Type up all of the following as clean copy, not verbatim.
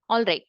All right.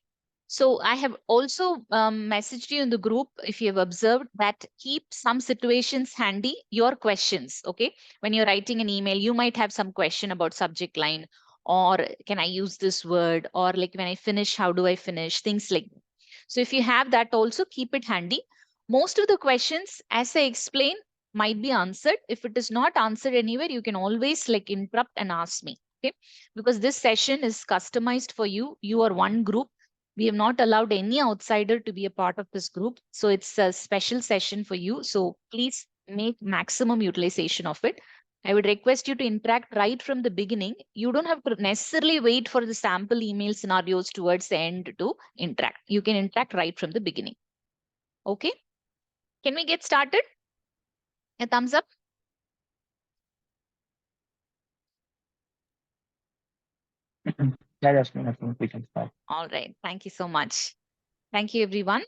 So I have also messaged you in the group, if you have observed, that keep some situations handy, your questions. Okay. When you're writing an email, you might have some question about subject line, or can I use this word, or like when I finish, how do I finish? Things like that. So if you have that, also keep it handy. Most of the questions, as I explain, might be answered. If it is not answered anywhere, you can always like interrupt and ask me. Okay. Because this session is customized for you. You are one group. We have not allowed any outsider to be a part of this group. So it's a special session for you. So please make maximum utilization of it. I would request you to interact right from the beginning. You don't have to necessarily wait for the sample email scenarios towards the end to interact. You can interact right from the beginning. Okay. Can we get started? A thumbs up. Yeah, Jasmine, I think we can start. All right. Thank you so much. Thank you, everyone.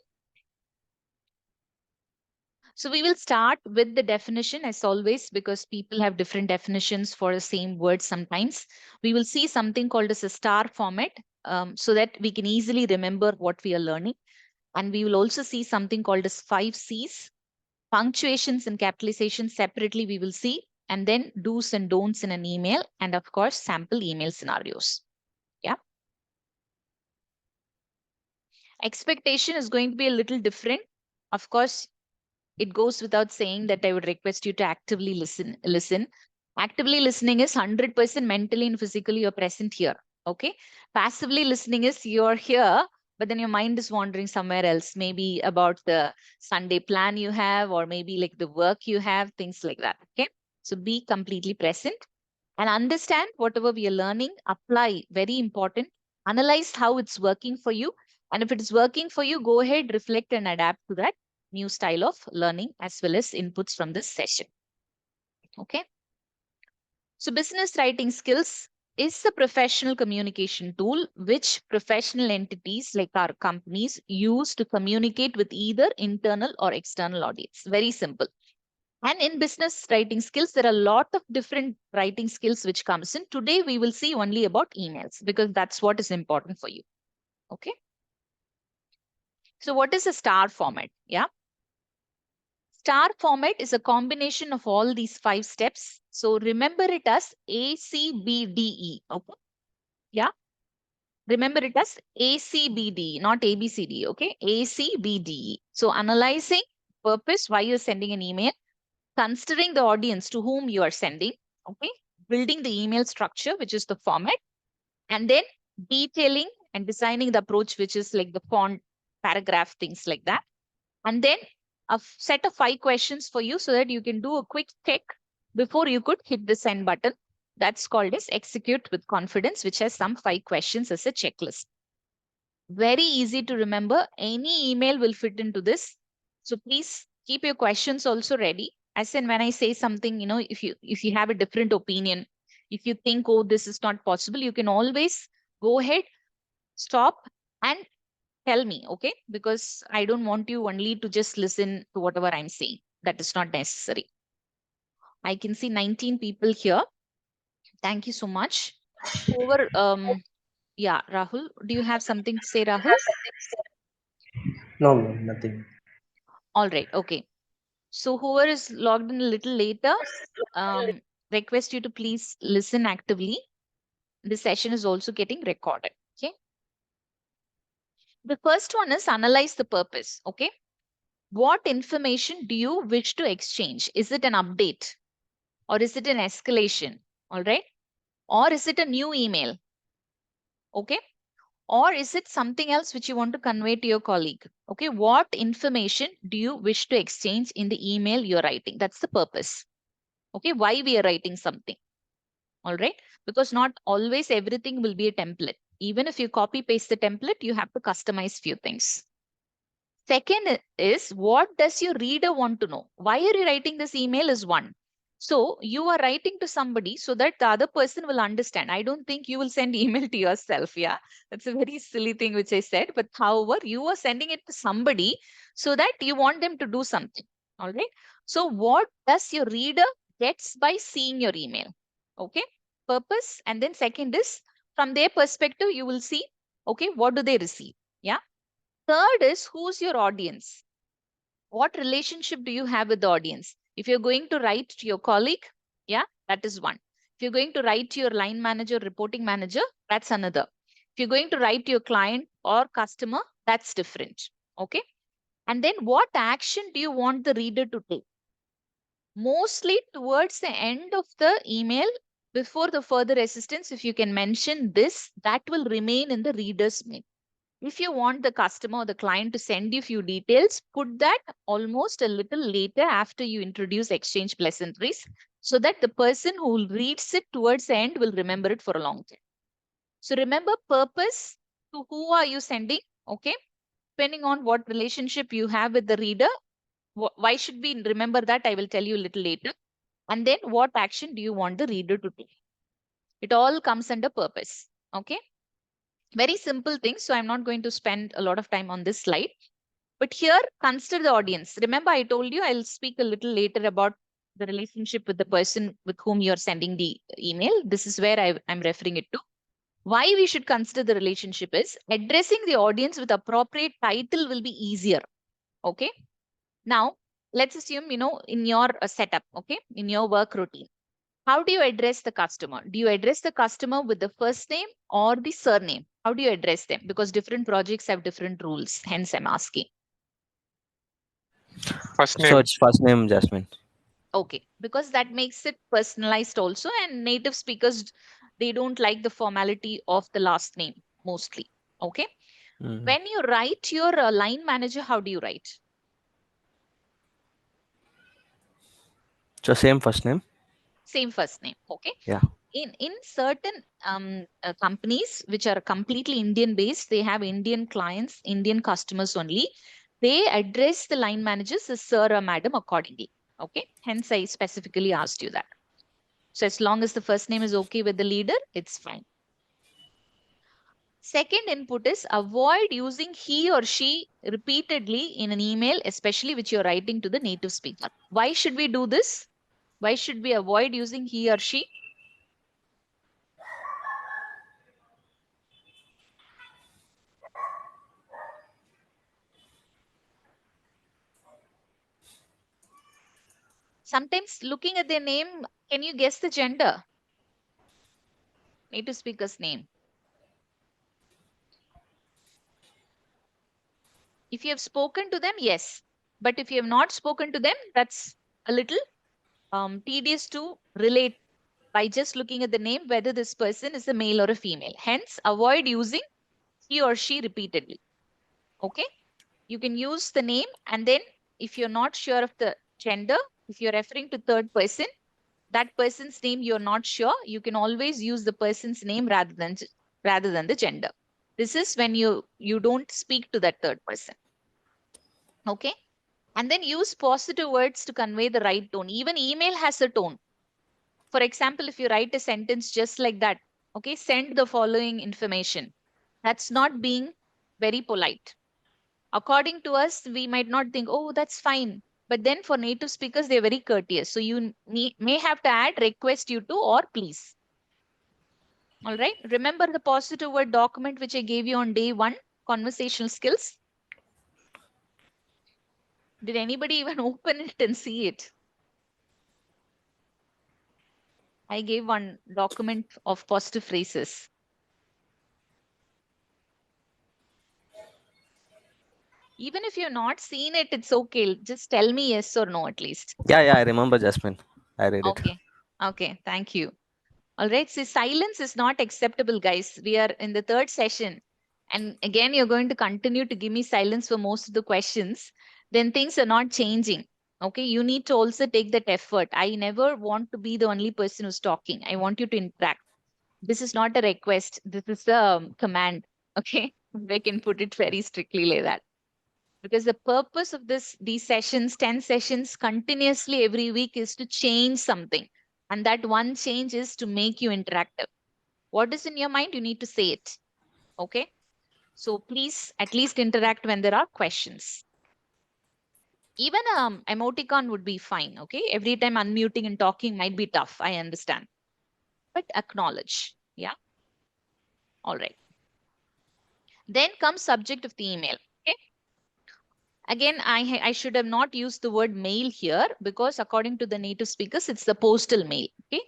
So we will start with the definition as always, because people have different definitions for the same word sometimes. We will see something called as a star format, so that we can easily remember what we are learning. And we will also see something called as 5 C's, punctuations and capitalizations separately we will see, and then do's and don'ts in an email, and of course, sample email scenarios. Yeah. Expectation is going to be a little different. Of course, it goes without saying that I would request you to actively listen. Actively listening is 100% mentally and physically you're present here. Okay. Passively listening is you're here, but then your mind is wandering somewhere else, maybe about the Sunday plan you have, or maybe like the work you have, things like that. Okay. So be completely present and understand whatever we are learning, apply, very important. Analyze how it's working for you. And if it is working for you, go ahead, reflect and adapt to that new style of learning as well as inputs from this session. Okay. So business writing skills is a professional communication tool which professional entities like our companies use to communicate with either internal or external audience. Very simple. And in business writing skills, there are a lot of different writing skills which comes in. Today, we will see only about emails because that's what is important for you. Okay. So what is a star format? Yeah. Star format is a combination of all these 5 steps. So remember it as ACBDE. Okay. Yeah. Remember it as ACBDE, not ABCD. Okay. ACBDE. So analyzing purpose, why you're sending an email, considering the audience to whom you are sending, okay, building the email structure, which is the format, and then detailing and designing the approach, which is like the font, paragraph, things like that. And then a set of 5 questions for you so that you can do a quick check before you could hit the send button. That's called as execute with confidence, which has some 5 questions as a checklist. Very easy to remember. Any email will fit into this. So please keep your questions also ready. As in when I say something, if you have a different opinion, if you think, oh, this is not possible, you can always go ahead, stop and tell me, okay? Because I don't want you only to just listen to whatever I'm saying. That is not necessary. I can see 19 people here. Thank you so much. Over, yeah, Rahul, do you have something to say, Rahul? No, no, nothing. All right, okay. So whoever is logged in a little later, um, request you to please listen actively. This session is also getting recorded. Okay. The first one is analyze the purpose. Okay. What information do you wish to exchange? Is it an update or is it an escalation? All right. Or is it a new email? Okay. Or is it something else which you want to convey to your colleague? Okay. What information do you wish to exchange in the email you're writing? That's the purpose. Okay. Why we are writing something. All right. Because not always everything will be a template. Even if you copy paste the template, you have to customize few things. Second is what does your reader want to know? Why are you writing this email is one. So you are writing to somebody so that the other person will understand. I don't think you will send email to yourself. Yeah. That's a very silly thing which I said. But however, you are sending it to somebody so that you want them to do something. All right. So what does your reader gets by seeing your email? Okay. Purpose. And then second is from their perspective, you will see Okay, what do they receive? Yeah. Third is, who's your audience? What relationship do you have with the audience? If you're going to write to your colleague, yeah, that is one. If you're going to write to your line manager, reporting manager, that's another. If you're going to write to your client or customer, that's different. Okay. And then what action do you want the reader to take? Mostly towards the end of the email, before the further assistance, if you can mention this, that will remain in the reader's mind. If you want the customer or the client to send you few details, put that almost a little later after you introduce exchange pleasantries, so that the person who reads it towards the end will remember it for a long time. So remember purpose, to who are you sending? Okay. Depending on what relationship you have with the reader, why should we remember that? I will tell you a little later. And then what action do you want the reader to take? It all comes under purpose. Okay. Very simple things. So I'm not going to spend a lot of time on this slide. But here, consider the audience. Remember, I told you I'll speak a little later about the relationship with the person with whom you're sending the email. This is where I'm referring it to. Why we should consider the relationship is addressing the audience with appropriate title will be easier. Okay. Now, let's assume, in your setup, okay, in your work routine, how do you address the customer? Do you address the customer with the first name or the surname? How do you address them? Because different projects have different rules. Hence, I'm asking. First So name. it's first name Jasmine. Okay, because that makes it personalized also, and native speakers, they don't like the formality of the last name mostly. Okay. Mm. When you write your line manager, how do you write? So same first name. Same first name. Okay. Yeah. In certain companies which are completely Indian based, they have Indian clients, Indian customers only. They address the line managers as sir or madam accordingly. Okay. Hence, I specifically asked you that. So as long as the first name is okay with the leader, it's fine. Second input is avoid using he or she repeatedly in an email, especially which you're writing to the native speaker. Why should we do this? Why should we avoid using he or she? Sometimes looking at their name, can you guess the gender? Native speaker's name. If you have spoken to them, yes. But if you have not spoken to them, that's a little tedious to relate by just looking at the name, whether this person is a male or a female. Hence, avoid using he or she repeatedly. Okay. You can use the name, and then if you're not sure of the gender, if you're referring to third person, that person's name you're not sure, you can always use the person's name rather than the gender. This is when you don't speak to that third person. Okay. And then use positive words to convey the right tone. Even email has a tone. For example, if you write a sentence just like that, okay, send the following information. That's not being very polite. According to us, we might not think, oh, that's fine. But then for native speakers, they're very courteous. So you may have to add request you to or please. All right. Remember the positive word document which I gave you on day 1, conversational skills. Did anybody even open it and see it? I gave one document of positive phrases. Even if you've not seen it, it's okay. Just tell me yes or no at least. Yeah, I remember Jasmine. I read it. Okay. Okay. Thank you. All right. See, silence is not acceptable, guys. We are in the third session. And again, you're going to continue to give me silence for most of the questions. Then things are not changing. Okay. You need to also take that effort. I never want to be the only person who's talking. I want you to interact. This is not a request. This is a command. Okay. I can put it very strictly like that. Because the purpose of these sessions, 10 sessions continuously every week, is to change something. And that one change is to make you interactive. What is in your mind? You need to say it. Okay. So please at least interact when there are questions. Even emoticon would be fine. Okay. Every time unmuting and talking might be tough. I understand. But acknowledge. Yeah. All right. Then comes subject of the email. Okay. Again, I should have not used the word mail here because according to the native speakers, it's the postal mail. Okay.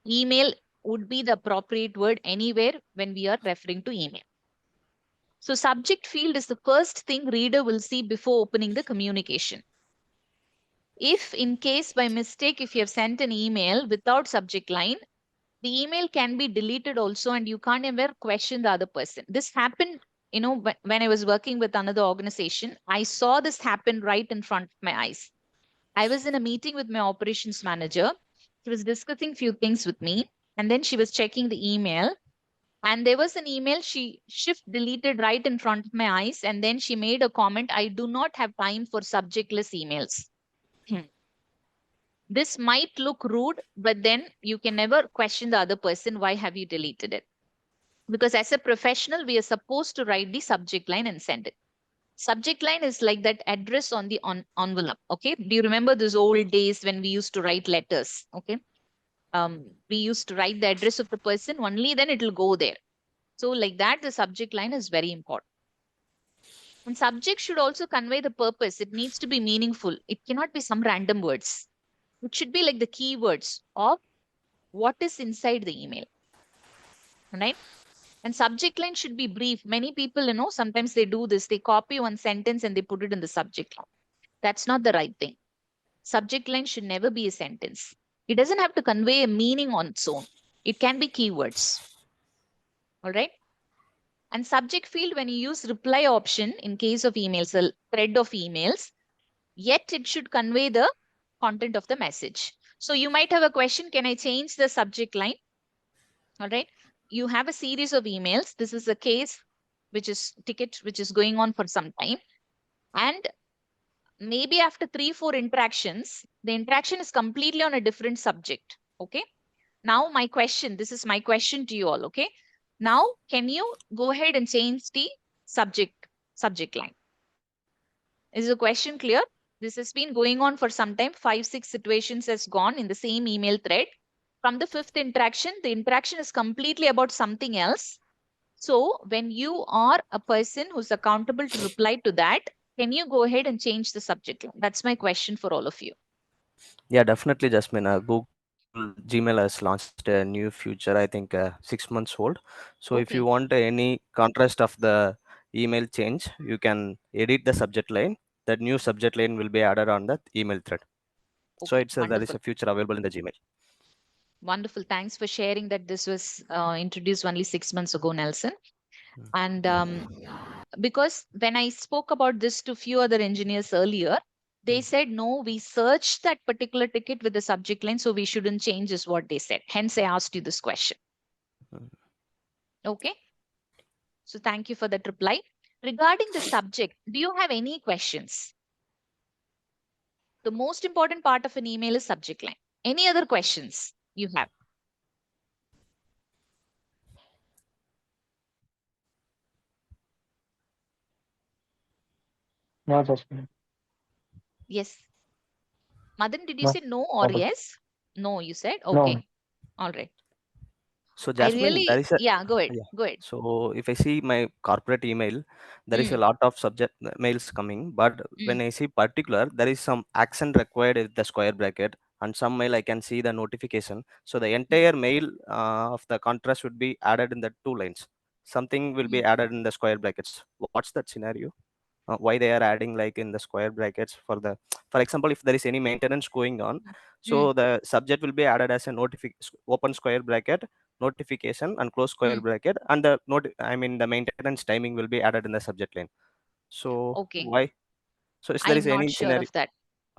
Email would be the appropriate word anywhere when we are referring to email. So subject field is the first thing reader will see before opening the communication. If in case by mistake, if you have sent an email without subject line, the email can be deleted also and you can't ever question the other person. This happened, when I was working with another organization, I saw this happen right in front of my eyes. I was in a meeting with my operations manager. She was discussing few things with me and then she was checking the email and there was an email she shift deleted right in front of my eyes and then she made a comment, I do not have time for subjectless emails. This might look rude, but then you can never question the other person. Why have you deleted it? Because as a professional, we are supposed to write the subject line and send it. Subject line is like that address on the envelope. Okay. Do you remember those old days when we used to write letters? Okay. We used to write the address of the person only, then it will go there. So, like that, the subject line is very important. And subject should also convey the purpose. It needs to be meaningful. It cannot be some random words. It should be like the keywords of what is inside the email, right? And subject line should be brief. Many people, sometimes they do this. They copy one sentence and they put it in the subject line. That's not the right thing. Subject line should never be a sentence. It doesn't have to convey a meaning on its own. It can be keywords. All right. And subject field, when you use reply option in case of emails, a thread of emails, yet it should convey the content of the message. So you might have a question, can I change the subject line? All right. You have a series of emails. This is a case which is ticket which is going on for some time. And maybe after 3, 4 interactions, the interaction is completely on a different subject. Okay. Now this is my question to you all. Okay. Now, can you go ahead and change the subject line? Is the question clear? This has been going on for some time. 5, 6 situations has gone in the same email thread. From the fifth interaction, the interaction is completely about something else. So when you are a person who's accountable to reply to that, can you go ahead and change the subject line? That's my question for all of you. Yeah, definitely, Jasmine. Google Gmail has launched a new feature, I think 6 months old. So if you Okay. want any contrast of the email change, you can edit the subject line. That new subject line will be added on the email thread. So Okay. there is Wonderful. a feature available in the Gmail. Wonderful. Thanks for sharing that this was introduced only 6 months ago, Nelson. And because when I spoke about this to few other engineers earlier, they said, no, we searched that particular ticket with the subject line, so we shouldn't change, is what they said. Hence, I asked you this question. Okay. So thank you for that reply. Regarding the subject, do you have any questions? The most important part of an email is subject line. Any other questions you have? No, Jasmine. Yes. Madan, did you No. say no or All good. yes? No, you said. No. Okay. All right. So I Jasmine, there really, is a yeah, go ahead. yeah. Go ahead. So if I see my corporate email, there is a Mm, lot of subject mails coming. But when mm, I see particular, there is some accent required with the square bracket, and some mail I can see the notification. So the mm, entire mail of the contrast would be added in the 2 lines. Something will be mm, added in the square brackets. What's that scenario? Why they are adding like in the square brackets for the, for example, if there is any maintenance going on, mm, so the subject will be added as a open square bracket notification and close square mm. bracket, and the the maintenance timing will be added in the subject line. So Okay. why? So is there is I'm not any sure scenario? of that.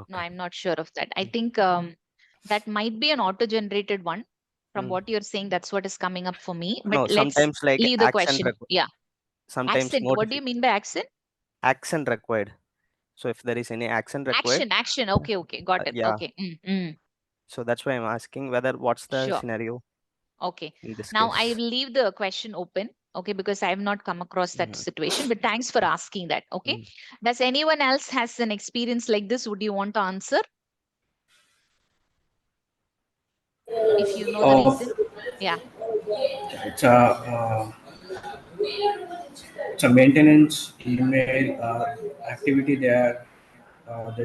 No, Okay. I'm not sure of that. I think that might be an auto-generated one. From Mm. what you're saying, that's what is coming up for me. But No, let's sometimes like leave the question. Yeah. sometimes Accent. What do you mean by accent? accent required. So if there is any accent required, Action. Okay, okay. Got it. yeah. Okay. Mm. So that's why I'm asking whether what's the Sure. scenario Okay. in this Now I case. will leave the question open. Okay, because I have not come across that Mhm. situation. But thanks for asking that. Okay. Mm. Does anyone else has an experience like this? Would you want to answer if you know the Oh, reason? Yeah. it's a it's a maintenance email activity they're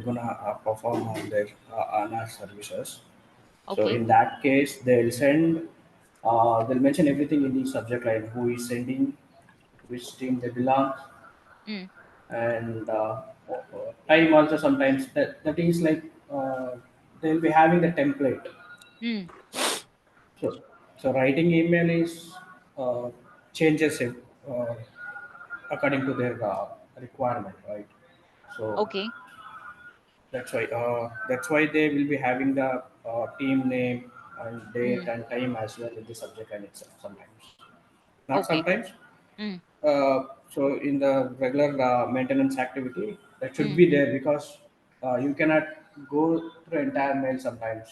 gonna perform on our services. So Okay. in that case, they'll mention everything in the subject line: who is sending, which team they belong, Mm, and time also. Sometimes that is like they'll be having the template. mm, So writing email is uh, changes it according to their requirement, right? So okay. that's why they will be having the team name and date Mm, and time as well in the subject line itself. Sometimes, not okay. sometimes. Mm, So in the regular maintenance activity, that should mm, be there because you cannot go through entire mail sometimes.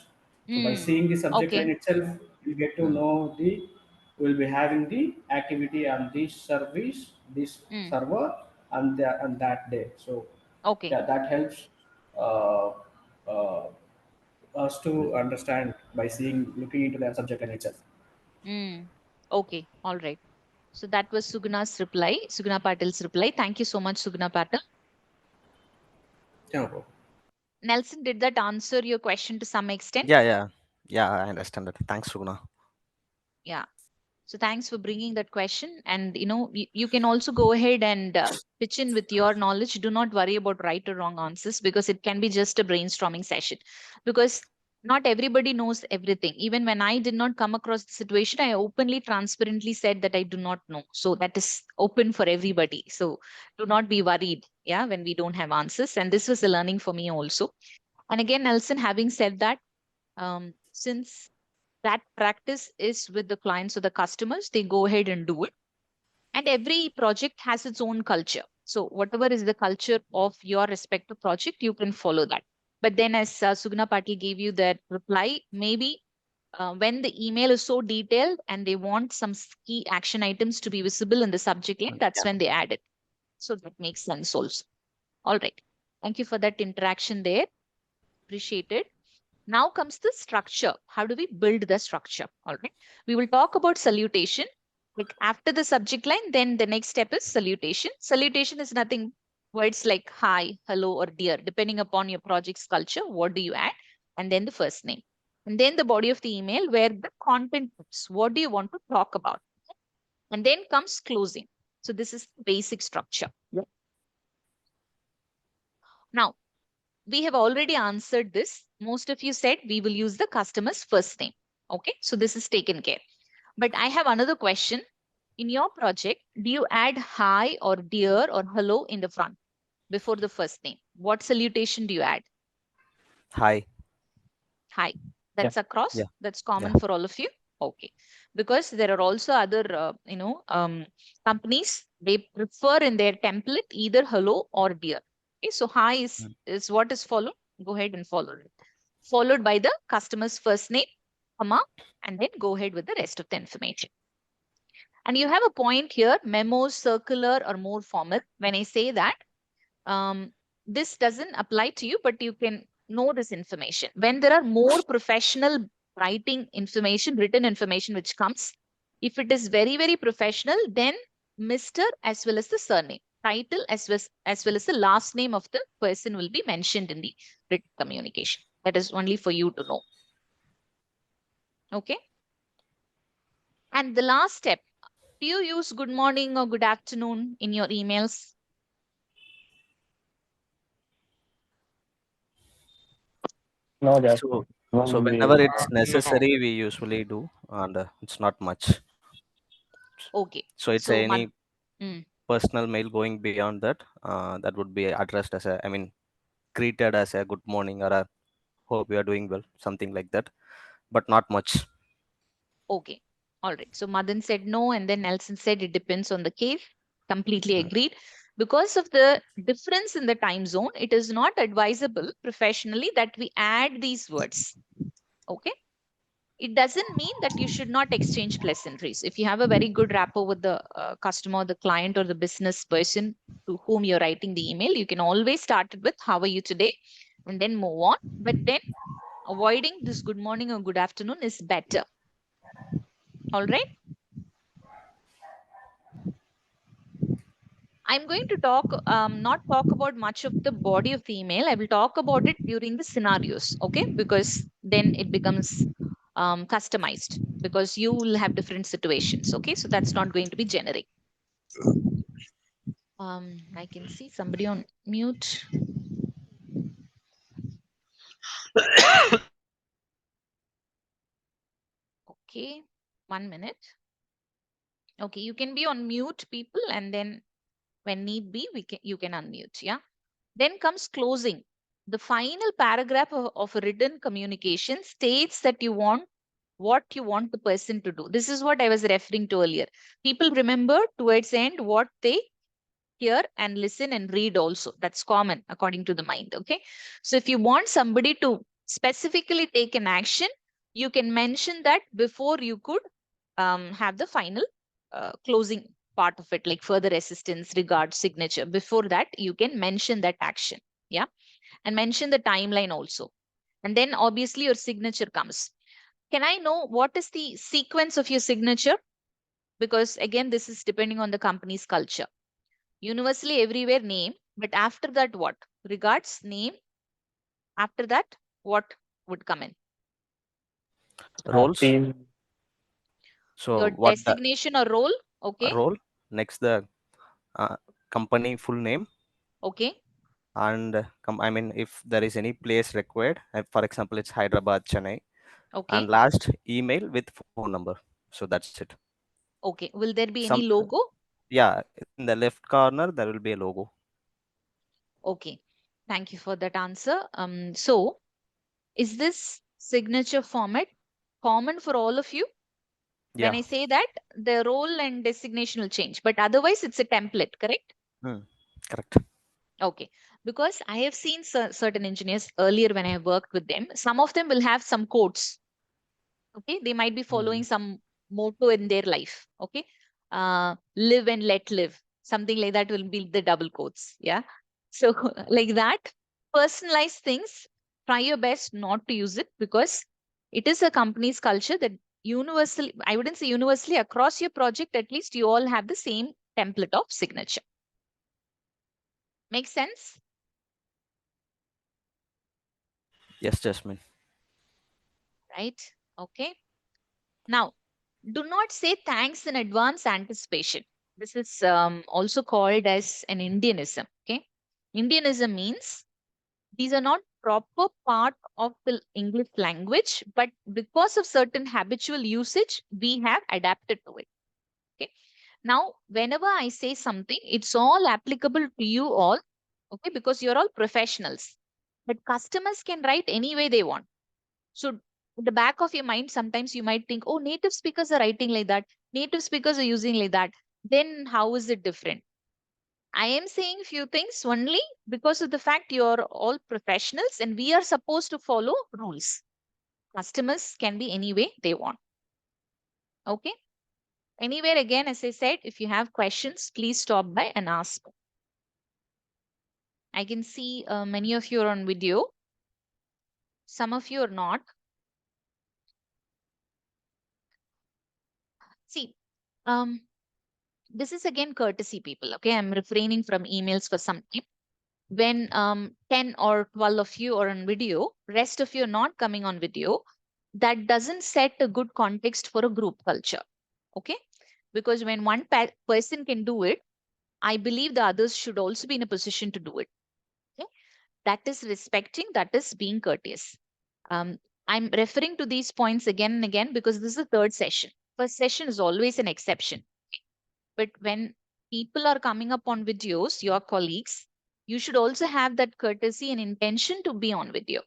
So by mm, seeing the subject line okay. itself, you get to Mm. know the will be having the activity on this service, this Mm, server, on that day. So okay. yeah, that helps uh, uh, us to understand by looking into the subject line itself. Mm, okay. All right. So that was Sugna's reply, Sugna Patil's reply. Thank you so much, Sugna Patil. Yeah, bro. Nelson, did that answer your question to some extent? Yeah, yeah, yeah. I understand that. Thanks, Sugna. Yeah. So thanks for bringing that question. And you can also go ahead and pitch in with your knowledge. Do not worry about right or wrong answers because it can be just a brainstorming session. Because not everybody knows everything. Even when I did not come across the situation, I openly, transparently said that I do not know. So that is open for everybody. So do not be worried, yeah, when we don't have answers. And this was a learning for me also. And again, Nelson, having said that, since that practice is with the clients or the customers, they go ahead and do it. And every project has its own culture. So whatever is the culture of your respective project, you can follow that. But then, as Sugna Patil gave you that reply, maybe when the email is so detailed and they want some key action items to be visible in the subject line, that's Yeah. when they add it. So that makes sense also. All right. Thank you for that interaction there. Appreciate it. Now comes the structure. How do we build the structure? All right. We will talk about salutation. Like after the subject line, then the next step is salutation. Salutation is nothing words like hi, hello, or dear, depending upon your project's culture. What do you add? And then the first name. And then the body of the email where the content is. What do you want to talk about? And then comes closing. So this is the basic structure. Yep. Now, we have already answered this. Most of you said we will use the customer's first name. Okay, so this is taken care. But I have another question. In your project, do you add hi or dear or hello in the front before the first name? What salutation do you add? Hi. Hi. Yeah. That's across. Yeah. That's Yeah. common for all of you. Okay. Because there are also other, companies, they prefer in their template either hello or dear. Okay. So hi Mm. is what is followed. Go ahead and follow it. Followed by the customer's first name, comma, and then go ahead with the rest of the information. And you have a point here, memo, circular, or more formal. When I say that, this doesn't apply to you, but you can know this information. When there are more professional written information which comes, if it is very, very professional, then Mr. as well as the surname, title as well as the last name of the person will be mentioned in the written communication. That is only for you to know. Okay. And the last step, do you use good morning or good afternoon in your emails? No, So, Jasmine. so When whenever we it's necessary, we usually do, and it's not much. Okay. So it's So, any mm, personal mail going beyond that, that would be addressed as a, I mean, greeted as a good morning or a hope you are doing well, something like that, but not much. okay. All right. So Madan said no, and then Nelson said it depends on the case. Completely Mm. agreed. Because of the difference in the time zone, it is not advisable professionally that we add these words. Okay. It doesn't mean that you should not exchange pleasantries. If you have a very good rapport with the customer, the client, or the business person to whom you're writing the email, you can always start it with how are you today and then move on. But then avoiding this good morning or good afternoon is better. All right. I'm going to not talk about much of the body of the email. I will talk about it during the scenarios, okay? Because then it becomes customized because you will have different situations, okay? So that's not going to be generic. I can see somebody on mute. Okay, 1 minute. Okay, you can be on mute, people, and then when need be, you can unmute. Yeah. Then comes closing. The final paragraph of a written communication states that you want what you want the person to do. This is what I was referring to earlier. People remember towards the end what they hear and listen and read also. That's common according to the mind. Okay. So if you want somebody to specifically take an action, you can mention that before you could have the final closing part of it, like further assistance, regard, signature. Before that, you can mention that action. Yeah. And mention the timeline also. And then obviously your signature comes. Can I know what is the sequence of your signature? Because again, this is depending on the company's culture. Universally everywhere name, but after that what? Regards, name. After that, what would come in? Roles. Team. So Your what the designation or role. Okay. role? Next the uh, company full name, Okay. and I mean if there is any place required, for example, it's Hyderabad, Chennai, and Okay. last email with phone number. So that's it. Okay. Will there be Some any logo? Yeah, in the left corner there will be a logo. Okay. Thank you for that answer. So is this signature format common for all of you? When Yeah. I say that, the role and designation will change, but otherwise it's a template, correct? Correct. Okay. Because I have seen certain engineers earlier when I have worked with them, some of them will have some codes. Okay. They might be following some motto in their life. Okay. Live and let live. Something like that will be the double quotes. Yeah. So, like that, personalized things, try your best not to use it because it is a company's culture that universally, I wouldn't say universally, across your project, at least you all have the same template of signature. Make sense? Yes, Jasmine. Right? Okay. Now, do not say thanks in advance anticipation. This is also called as an Indianism. Okay. Indianism means these are not proper part of the English language, but because of certain habitual usage, we have adapted to it. Okay. Now, whenever I say something, it's all applicable to you all. Okay. Because you're all professionals. But customers can write any way they want. So at the back of your mind, sometimes you might think, oh, native speakers are writing like that. Native speakers are using like that. Then how is it different? I am saying few things only because of the fact you're all professionals and we are supposed to follow rules. Customers can be any way they want. Okay. Anywhere again, as I said, if you have questions, please stop by and ask. I can see many of you are on video. Some of you are not. See, this is again courtesy, people. Okay, I'm refraining from emails for some time. When 10 or 12 of you are on video, rest of you are not coming on video, that doesn't set a good context for a group culture. Okay, because when one person can do it, I believe the others should also be in a position to do it. Okay, that is respecting, that is being courteous. I'm referring to these points again and again because this is the third session. First session is always an exception. But when people are coming up on videos, your colleagues, you should also have that courtesy and intention to be on video.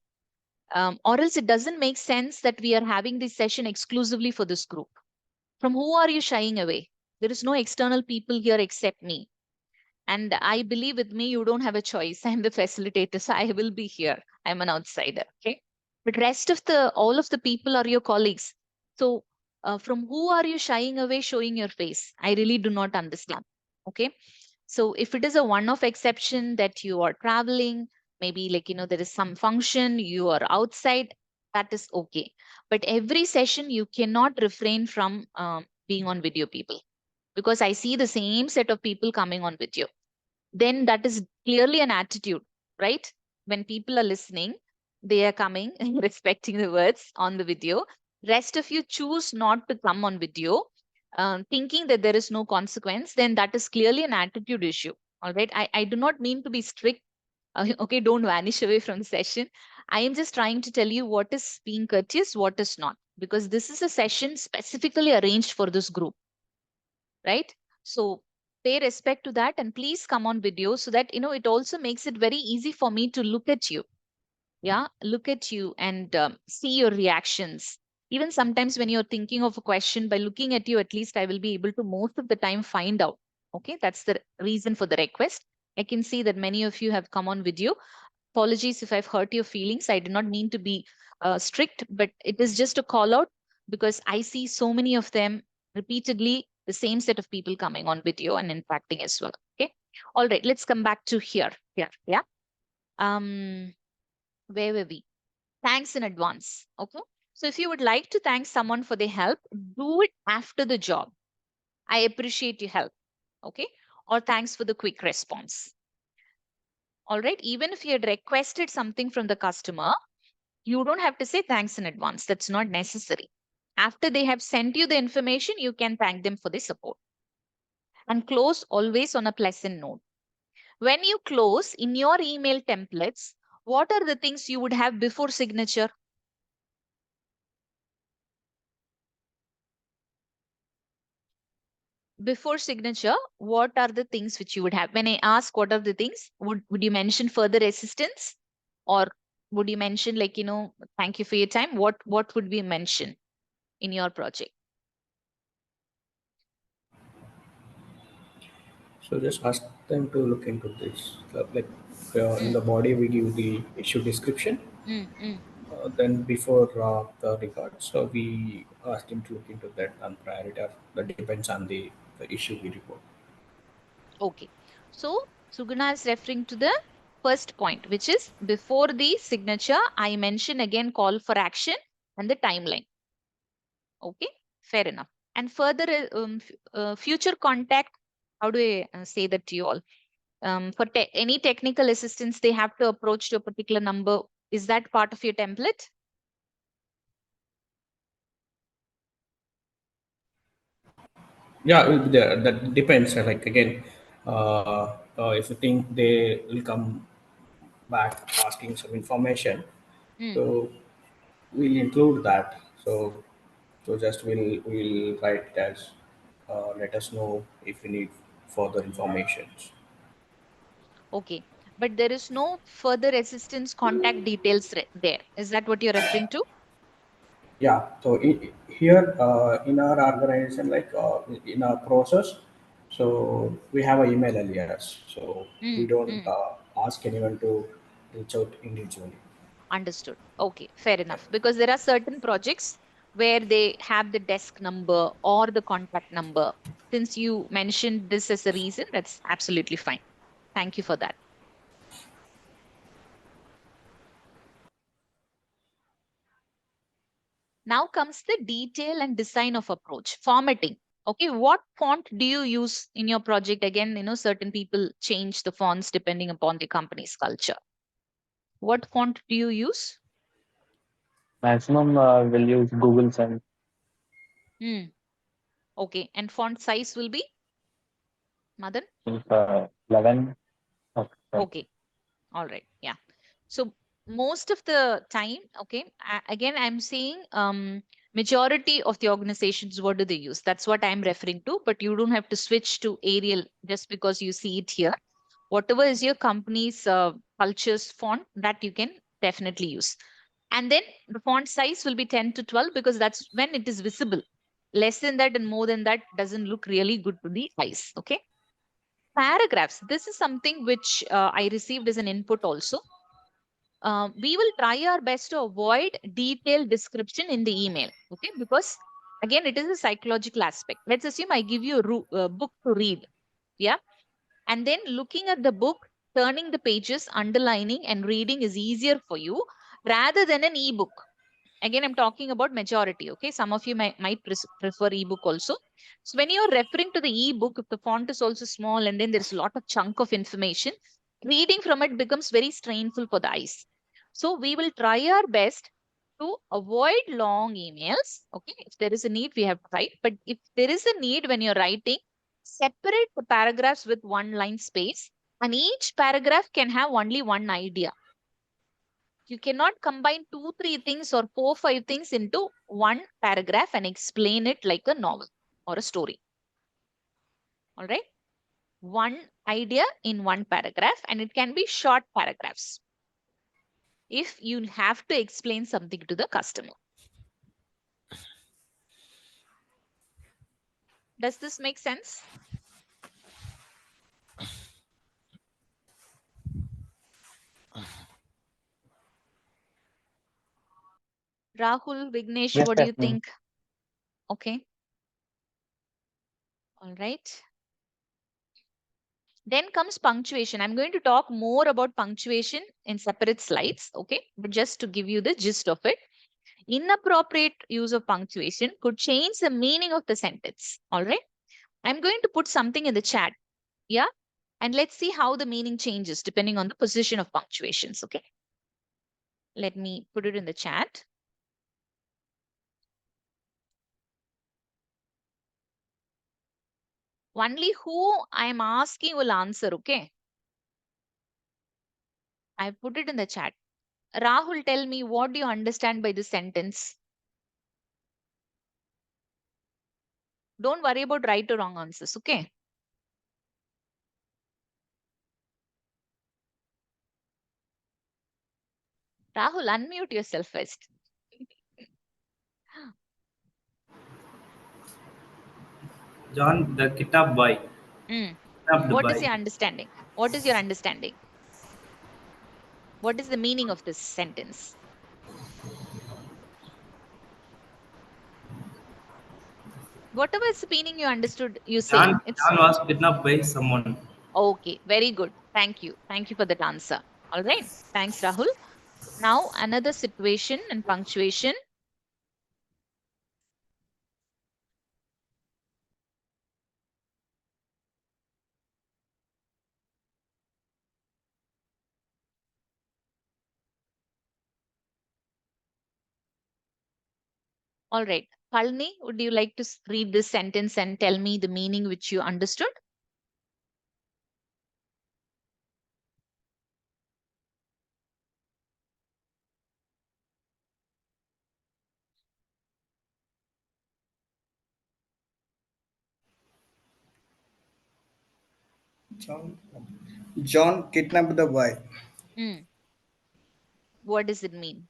Or else it doesn't make sense that we are having this session exclusively for this group. From who are you shying away? There is no external people here except me. And I believe with me, you don't have a choice. I'm the facilitator, so I will be here. I'm an outsider. Okay. But rest of all of the people are your colleagues. So from who are you shying away, showing your face? I really do not understand. Okay. So if it is a one-off exception that you are traveling, maybe like, there is some function, you are outside, that is okay. But every session, you cannot refrain from being on video, people, because I see the same set of people coming on video. then that is clearly an attitude, right? When people are listening, they are coming respecting the words on the video. Rest of you choose not to come on video, thinking that there is no consequence, then that is clearly an attitude issue. All right. I do not mean to be strict. Okay, don't vanish away from the session. I am just trying to tell you what is being courteous, what is not, because this is a session specifically arranged for this group, right? So pay respect to that and please come on video so that, it also makes it very easy for me to look at you. Yeah, look at you and see your reactions. Even sometimes when you're thinking of a question, by looking at you, at least I will be able to most of the time find out. Okay, that's the reason for the request. I can see that many of you have come on video. Apologies if I've hurt your feelings. I did not mean to be strict, but it is just a call out because I see so many of them repeatedly, the same set of people coming on video and interacting as well. Okay. All right. Let's come back to here. Here. Yeah. Where were we? Thanks in advance. Okay. So if you would like to thank someone for their help, do it after the job. I appreciate your help. Okay. Or thanks for the quick response. All right. Even if you had requested something from the customer, you don't have to say thanks in advance. That's not necessary. After they have sent you the information, you can thank them for the support. And close always on a pleasant note. When you close in your email templates, what are the things you would have before signature? Before signature, what are the things which you would have? When I ask what are the things, would you mention further assistance? Or would you mention like, thank you for your time? What would we mention in your project? So just ask them to look into this. In the body, we give the issue description. Mm, mm. Then before the record, so we asked him to look into that and prioritize. That depends on the issue we report. Okay. So Suguna is referring to the first point, which is before the signature, I mention again call for action and the timeline. Okay, fair enough. And further, future contact, how do I say that to you all? For any technical assistance, they have to approach to a particular number. Is that part of your template? Yeah, it will be there. That depends. Like again, if you think they will come back asking some information, Mm. so we'll include that. So just we'll write it as let us know if we need further informations. Okay. But there is no further assistance contact details there. Is that what you're referring to? Yeah. So here in our organization, like in our process, so we have an email alias. So we Mm, don't mm. ask anyone to reach out individually. Understood. Okay, fair enough. Because there are certain projects where they have the desk number or the contact number. Since you mentioned this as a reason, that's absolutely fine. Thank you for that. Now comes the detail and design of approach, formatting. Okay, what font do you use in your project? Again, certain people change the fonts depending upon the company's culture. What font do you use? Maximum will use Google Send. Hmm. Okay, and font size will be, Madan? 11. Okay. Okay, all right, yeah. So most of the time, okay, again, I'm saying majority of the organizations, what do they use? That's what I'm referring to, but you don't have to switch to Arial just because you see it here. Whatever is your company's culture's font, that you can definitely use. And then the font size will be 10 to 12 because that's when it is visible. Less than that and more than that doesn't look really good to the eyes. Okay. Paragraphs. This is something which I received as an input also. We will try our best to avoid detailed description in the email. Okay. Because again, it is a psychological aspect. Let's assume I give you a book to read. Yeah. And then looking at the book, turning the pages, underlining and reading is easier for you rather than an ebook. Again, I'm talking about majority. Okay, some of you might prefer ebook also. So when you're referring to the ebook, if the font is also small and then there's a lot of chunk of information, reading from it becomes very strainful for the eyes. So we will try our best to avoid long emails. Okay, if there is a need, we have to write. But if there is a need when you're writing, separate the paragraphs with one line space, and each paragraph can have only one idea. You cannot combine 2, 3 things or 4, 5 things into one paragraph and explain it like a novel or a story. All right. One idea in one paragraph, and it can be short paragraphs if you have to explain something to the customer. Does this make sense? Rahul, Vignesh, Yes, what do you Jasmine. think? Okay. All right. Then comes punctuation. I'm going to talk more about punctuation in separate slides. Okay. But just to give you the gist of it, inappropriate use of punctuation could change the meaning of the sentence. All right. I'm going to put something in the chat. Yeah. And let's see how the meaning changes depending on the position of punctuations. Okay. Let me put it in the chat. Only who I'm asking will answer. Okay. I put it in the chat. Rahul, tell me, what do you understand by this sentence? Don't worry about right or wrong answers. Okay. Rahul, unmute yourself first. John, the kitab boy. Kitab What is boy. your understanding? What is your understanding? What is the meaning of this sentence? Whatever is the meaning you understood, you say. It's John was kidnapped by someone. okay. Very good. Thank you. Thank you for that answer. All right. Thanks, Rahul. Now, another situation and punctuation. All right. Palni, would you like to read this sentence and tell me the meaning which you understood? John kidnapped the boy. Hmm. What does it mean?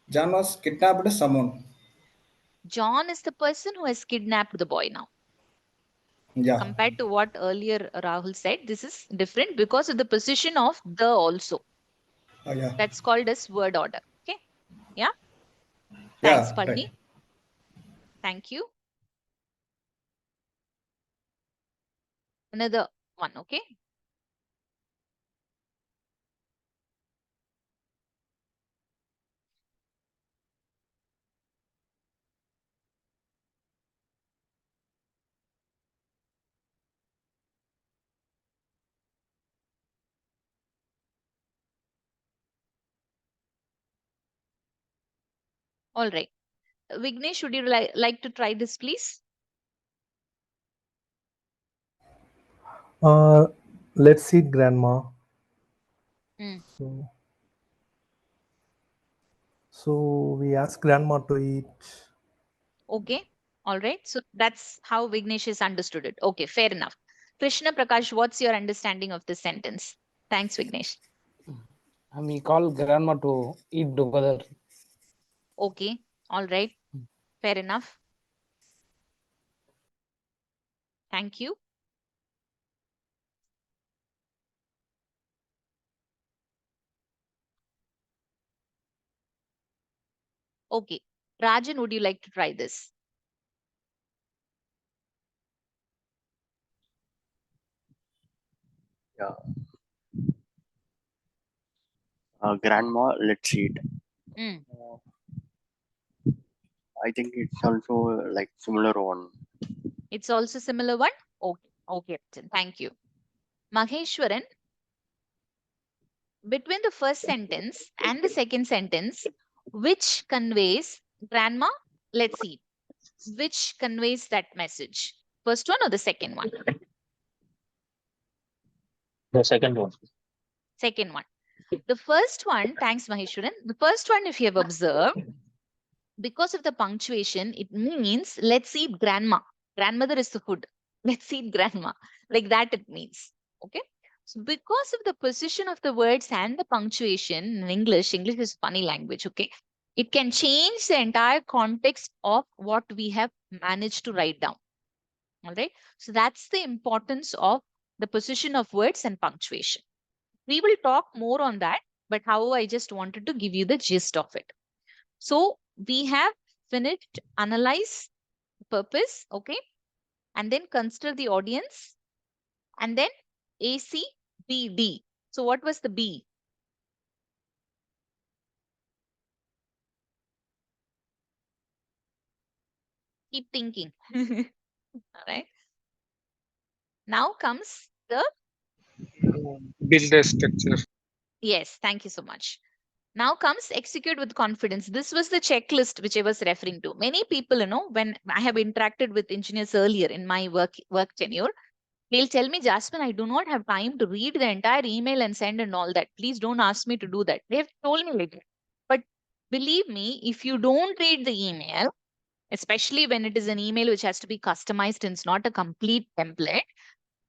John was kidnapped someone. John is the person who has kidnapped the boy now. Yeah. Compared to what earlier Rahul said, this is different because of the position of the also. Oh, yeah. That's called as word order. Okay. Yeah. Thanks, Yeah. Right. Palni. Thank you. Another one. Okay. All right. Vignesh, would you like to try this, please? Let's eat, Grandma. Mm. So we ask Grandma to eat. Okay. All right. So that's how Vignesh has understood it. Okay. Fair enough. Krishna Prakash, what's your understanding of this sentence? Thanks, Vignesh. And we call grandma to eat together. Okay. All right. Fair enough. Thank you. Okay. Rajan, would you like to try this? Yeah. Grandma, let's eat. Mm. I think it's also like similar one. It's also similar one? Okay. Okay. Thank you. Maheshwaran, between the first sentence and the second sentence, which conveys grandma, let's see, which conveys that message? First one or the second one? The second one. Second one. The first one, thanks Maheshwaran. The first one, if you have observed, because of the punctuation, it means let's eat grandma. Grandmother is the food. Let's eat grandma. Like that it means. Okay. So because of the position of the words and the punctuation in English, English is funny language. Okay. It can change the entire context of what we have managed to write down. All right. So that's the importance of the position of words and punctuation. We will talk more on that, but however, I just wanted to give you the gist of it. So we have finished analyze purpose, okay, and then consider the audience, and then A, C, B, D. So what was the B? Keep thinking. All right. Now comes the, Build a structure. yes, thank you so much. Now comes execute with confidence. This was the checklist which I was referring to. Many people, when I have interacted with engineers earlier in my work tenure, they'll tell me, Jasmine, I do not have time to read the entire email and send and all that. Please don't ask me to do that. They have told me like that. But believe me, if you don't read the email, especially when it is an email which has to be customized and it's not a complete template,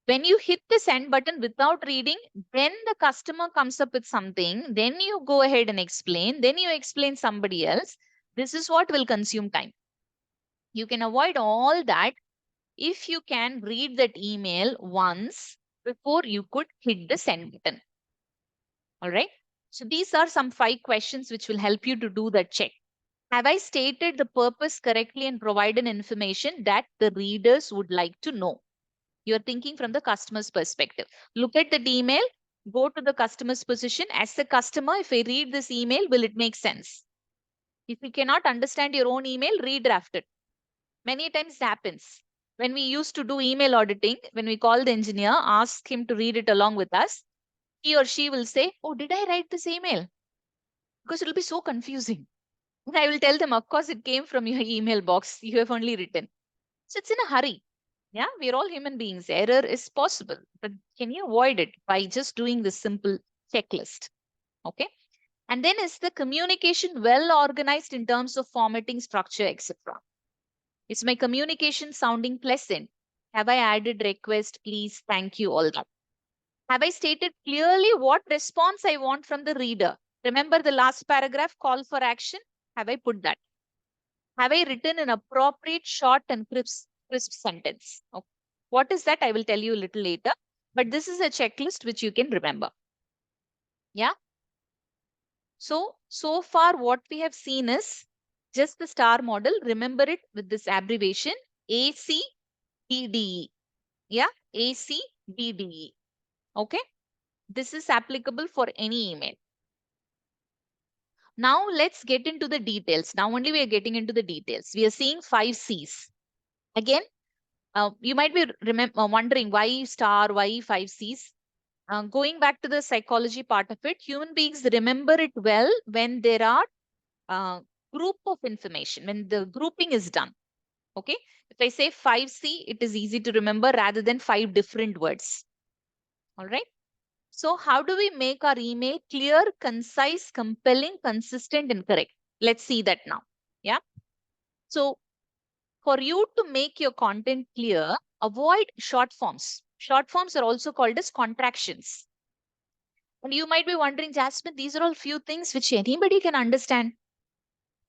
when you hit the send button without reading, then the customer comes up with something, then you go ahead and explain, then you explain somebody else. This is what will consume time. You can avoid all that if you can read that email once before you could hit the send button. All right. So these are some 5 questions which will help you to do that check. Have I stated the purpose correctly and provided information that the readers would like to know? You're thinking from the customer's perspective. Look at the email, go to the customer's position. As a customer, if I read this email, will it make sense? If you cannot understand your own email, redraft it. Many times it happens. When we used to do email auditing, when we call the engineer, ask him to read it along with us, he or she will say, oh, did I write this email? Because it'll be so confusing. And I will tell them, of course, it came from your email box. You have only written. So it's in a hurry. Yeah, we're all human beings. Error is possible, but can you avoid it by just doing this simple checklist? Okay. And then is the communication well organized in terms of formatting, structure, etc. Is my communication sounding pleasant? Have I added request, please, thank you, all that? Have I stated clearly what response I want from the reader? Remember the last paragraph, call for action? Have I put that? Have I written an appropriate short and crisp sentence? Okay. What is that? I will tell you a little later. But this is a checklist which you can remember. Yeah. So far what we have seen is just the star model. Remember it with this abbreviation ACBDE. Yeah. ACBDE. Okay. This is applicable for any email. Now let's get into the details. Now only we are getting into the details. We are seeing 5 C's. Again, you might be wondering why star, why 5 C's. Going back to the psychology part of it, human beings remember it well when there are group of information, when the grouping is done. Okay. If I say 5C, it is easy to remember rather than 5 different words. All right. So how do we make our email clear, concise, compelling, consistent, and correct? Let's see that now. Yeah. So for you to make your content clear, avoid short forms. Short forms are also called as contractions. And you might be wondering, Jasmine, these are all few things which anybody can understand.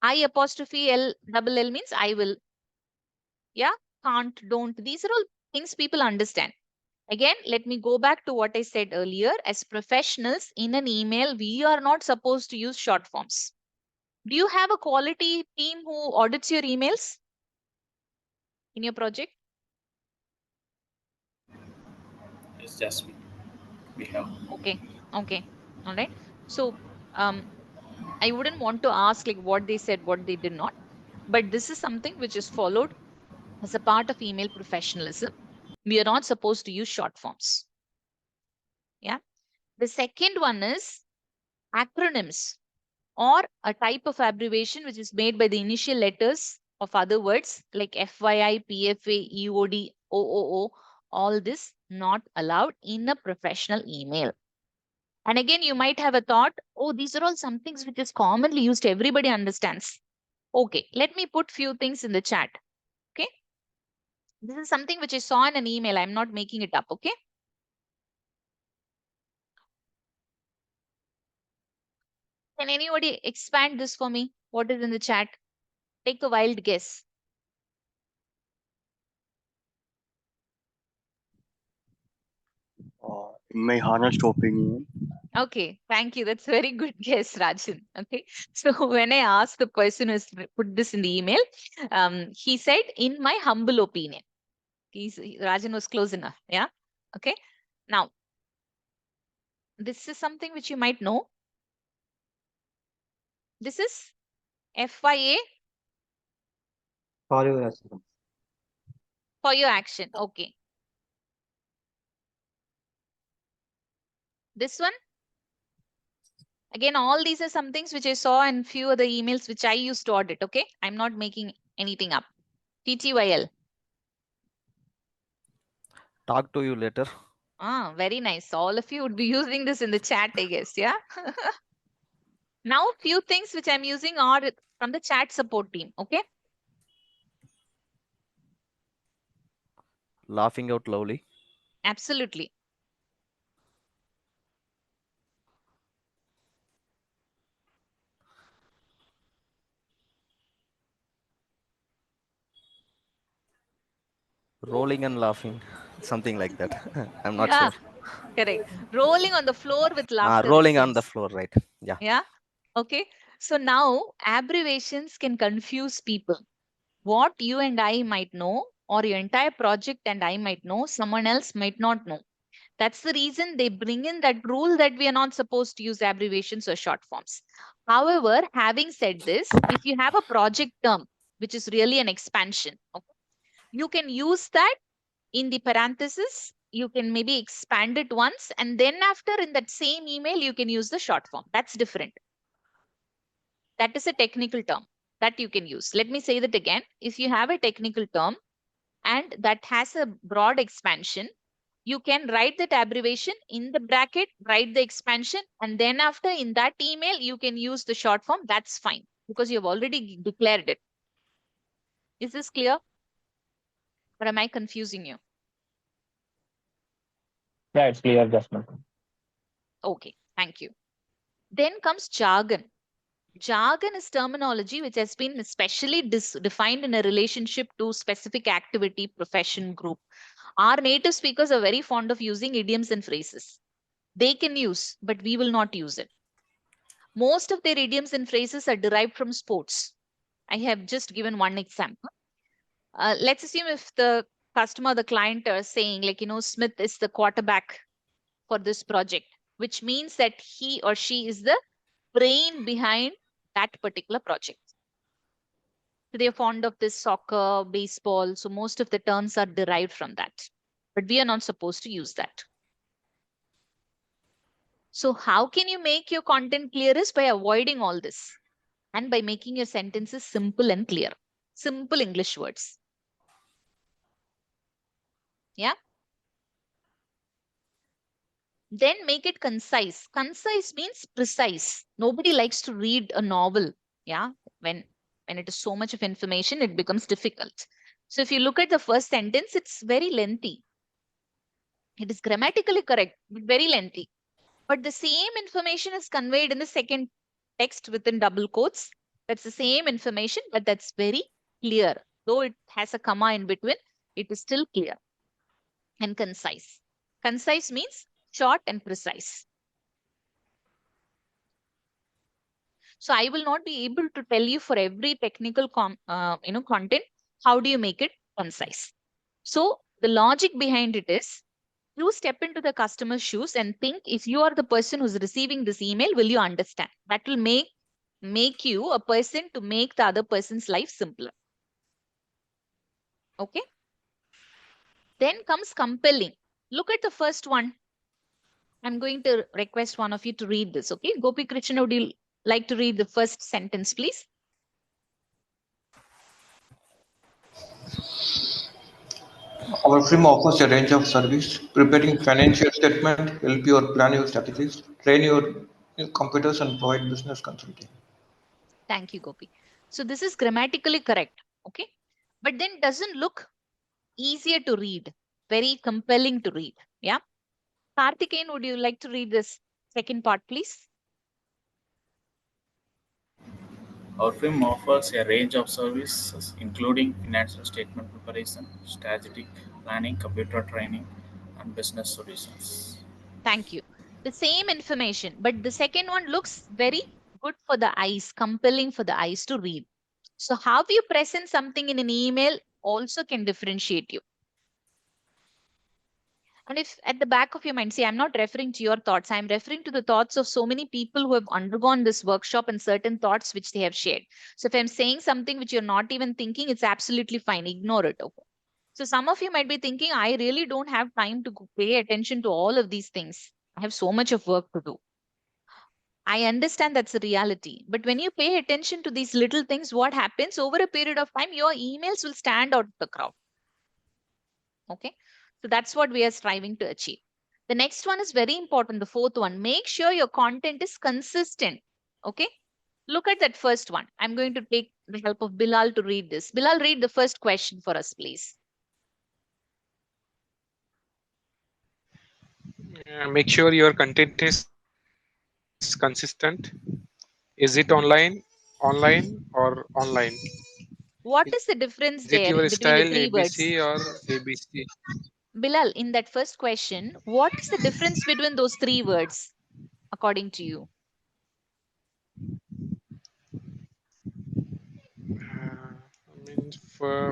I apostrophe L double L means I will. Yeah, can't, don't. These are all things people understand. Again, let me go back to what I said earlier. As professionals in an email, we are not supposed to use short forms. Do you have a quality team who audits your emails in your project? Yes, Jasmine. We have. Okay. Okay. All right. So I wouldn't want to ask like what they said, what they did not, but this is something which is followed as a part of email professionalism. We are not supposed to use short forms. Yeah. The second one is acronyms, or a type of abbreviation which is made by the initial letters of other words like FYI, PFA, EOD, OOO. All this not allowed in a professional email. And again, you might have a thought, oh, these are all some things which is commonly used, everybody understands. Okay, let me put few things in the chat. Okay. This is something which I saw in an email. I'm not making it up. Okay. Can anybody expand this for me? What is in the chat? Take a wild guess. In my honest opinion, Okay, thank you. That's very good guess, Rajan. Okay. So when I asked the person who's put this in the email, he said, in my humble opinion. Rajan was close enough. Yeah. Okay. Now, this is something which you might know. This is FYA For your reference. for your action. Okay. This one, again, all these are some things which I saw in few other emails which I used to audit. Okay. I'm not making anything up. TTYL. Talk to you later. Ah, very nice. All of you would be using this in the chat, I guess. Yeah. Now, few things which I'm using are from the chat support team. Okay. Laughing out loudly. Absolutely. Rolling and laughing. Something like that. I'm not Yeah, sure. correct. Rolling on the floor with laughter, it Rolling on the seems. floor, right? Yeah. Yeah. Okay. So now abbreviations can confuse people. What you and I might know, or your entire project and I might know, someone else might not know. That's the reason they bring in that rule that we are not supposed to use abbreviations or short forms. However, having said this, if you have a project term, which is really an expansion, okay, you can use that in the parenthesis. You can maybe expand it once, and then after in that same email, you can use the short form. That's different. That is a technical term that you can use. Let me say that again. If you have a technical term and that has a broad expansion, you can write that abbreviation in the bracket, write the expansion, and then after in that email, you can use the short form. That's fine because you've already declared it. Is this clear? Or am I confusing you? Yeah, it's clear, Jasmine. Okay, thank you. Then comes jargon. Jargon is terminology which has been specially defined in a relationship to specific activity, profession, group. Our native speakers are very fond of using idioms and phrases. They can use, but we will not use it. Most of their idioms and phrases are derived from sports. I have just given one example. Let's assume if the customer, the client are saying like, Smith is the quarterback for this project, which means that he or she is the brain behind that particular project. So they're fond of this soccer, baseball. So most of the terms are derived from that. But we are not supposed to use that. So how can you make your content clear is by avoiding all this and by making your sentences simple and clear. Simple English words. Yeah. Then make it concise. Concise means precise. Nobody likes to read a novel. Yeah. When it is so much of information, it becomes difficult. So if you look at the first sentence, it's very lengthy. It is grammatically correct, but very lengthy. But the same information is conveyed in the second text within double quotes. That's the same information, but that's very clear. Though it has a comma in between, it is still clear and concise. Concise means short and precise. So I will not be able to tell you for every technical content, how do you make it concise? So the logic behind it is You step into the customer's shoes and think, if you are the person who's receiving this email, will you understand? That will make you a person to make the other person's life simpler. Okay. Then comes compelling. Look at the first one. I'm going to request one of you to read this. Okay. Gopi Krishna, would you like to read the first sentence, please? Our firm offers a range of service, preparing financial statement, help you plan your strategies, train your computers and provide business consulting. Thank you, Gopi. So this is grammatically correct. Okay. But then doesn't look easier to read, very compelling to read. Yeah. Karthikeyan, would you like to read this second part, please? Our firm offers a range of services, including financial statement preparation, strategic planning, computer training, and business solutions. Thank you. The same information, but the second one looks very good for the eyes, compelling for the eyes to read. So how you present something in an email also can differentiate you. And if at the back of your mind, see, I'm not referring to your thoughts, I'm referring to the thoughts of so many people who have undergone this workshop and certain thoughts which they have shared. So if I'm saying something which you're not even thinking, it's absolutely fine. Ignore it. Okay. So some of you might be thinking, I really don't have time to pay attention to all of these things. I have so much of work to do. I understand that's a reality. But when you pay attention to these little things, what happens over a period of time, your emails will stand out of the crowd. Okay. So that's what we are striving to achieve. The next one is very important. The fourth one, make sure your content is consistent. Okay. Look at that first one. I'm going to take the help of Bilal to read this. Bilal, read the first question for us, please. Make sure your content is consistent. Is it online or online? What is the difference Is it there your between the style three words? ABC or ABC? Bilal, in that first question, what is the difference between those three words, according to you? I mean,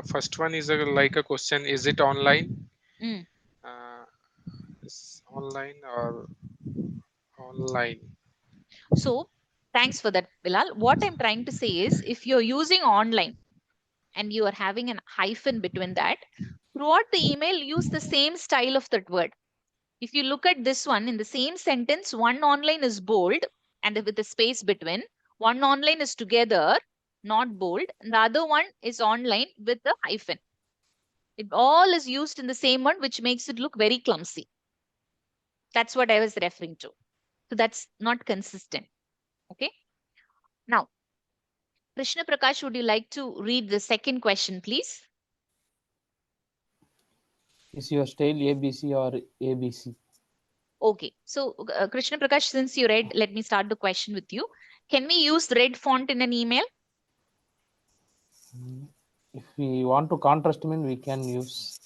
first one is like a question: is it online? Mm. Is online or online? So, thanks for that, Bilal. What I'm trying to say is, if you're using online and you are having a hyphen between that, throughout the email, use the same style of that word. If you look at this one in the same sentence, one online is bold and with a space between. One online is together, not bold. And the other one is online with a hyphen. It all is used in the same one, which makes it look very clumsy. That's what I was referring to. So that's not consistent. Okay. Now, Krishna Prakash, would you like to read the second question, please? Is your style ABC or ABC? Okay. So, Krishna Prakash, since you read, let me start the question with you. Can we use red font in an email? If we want to contrast them, we can use.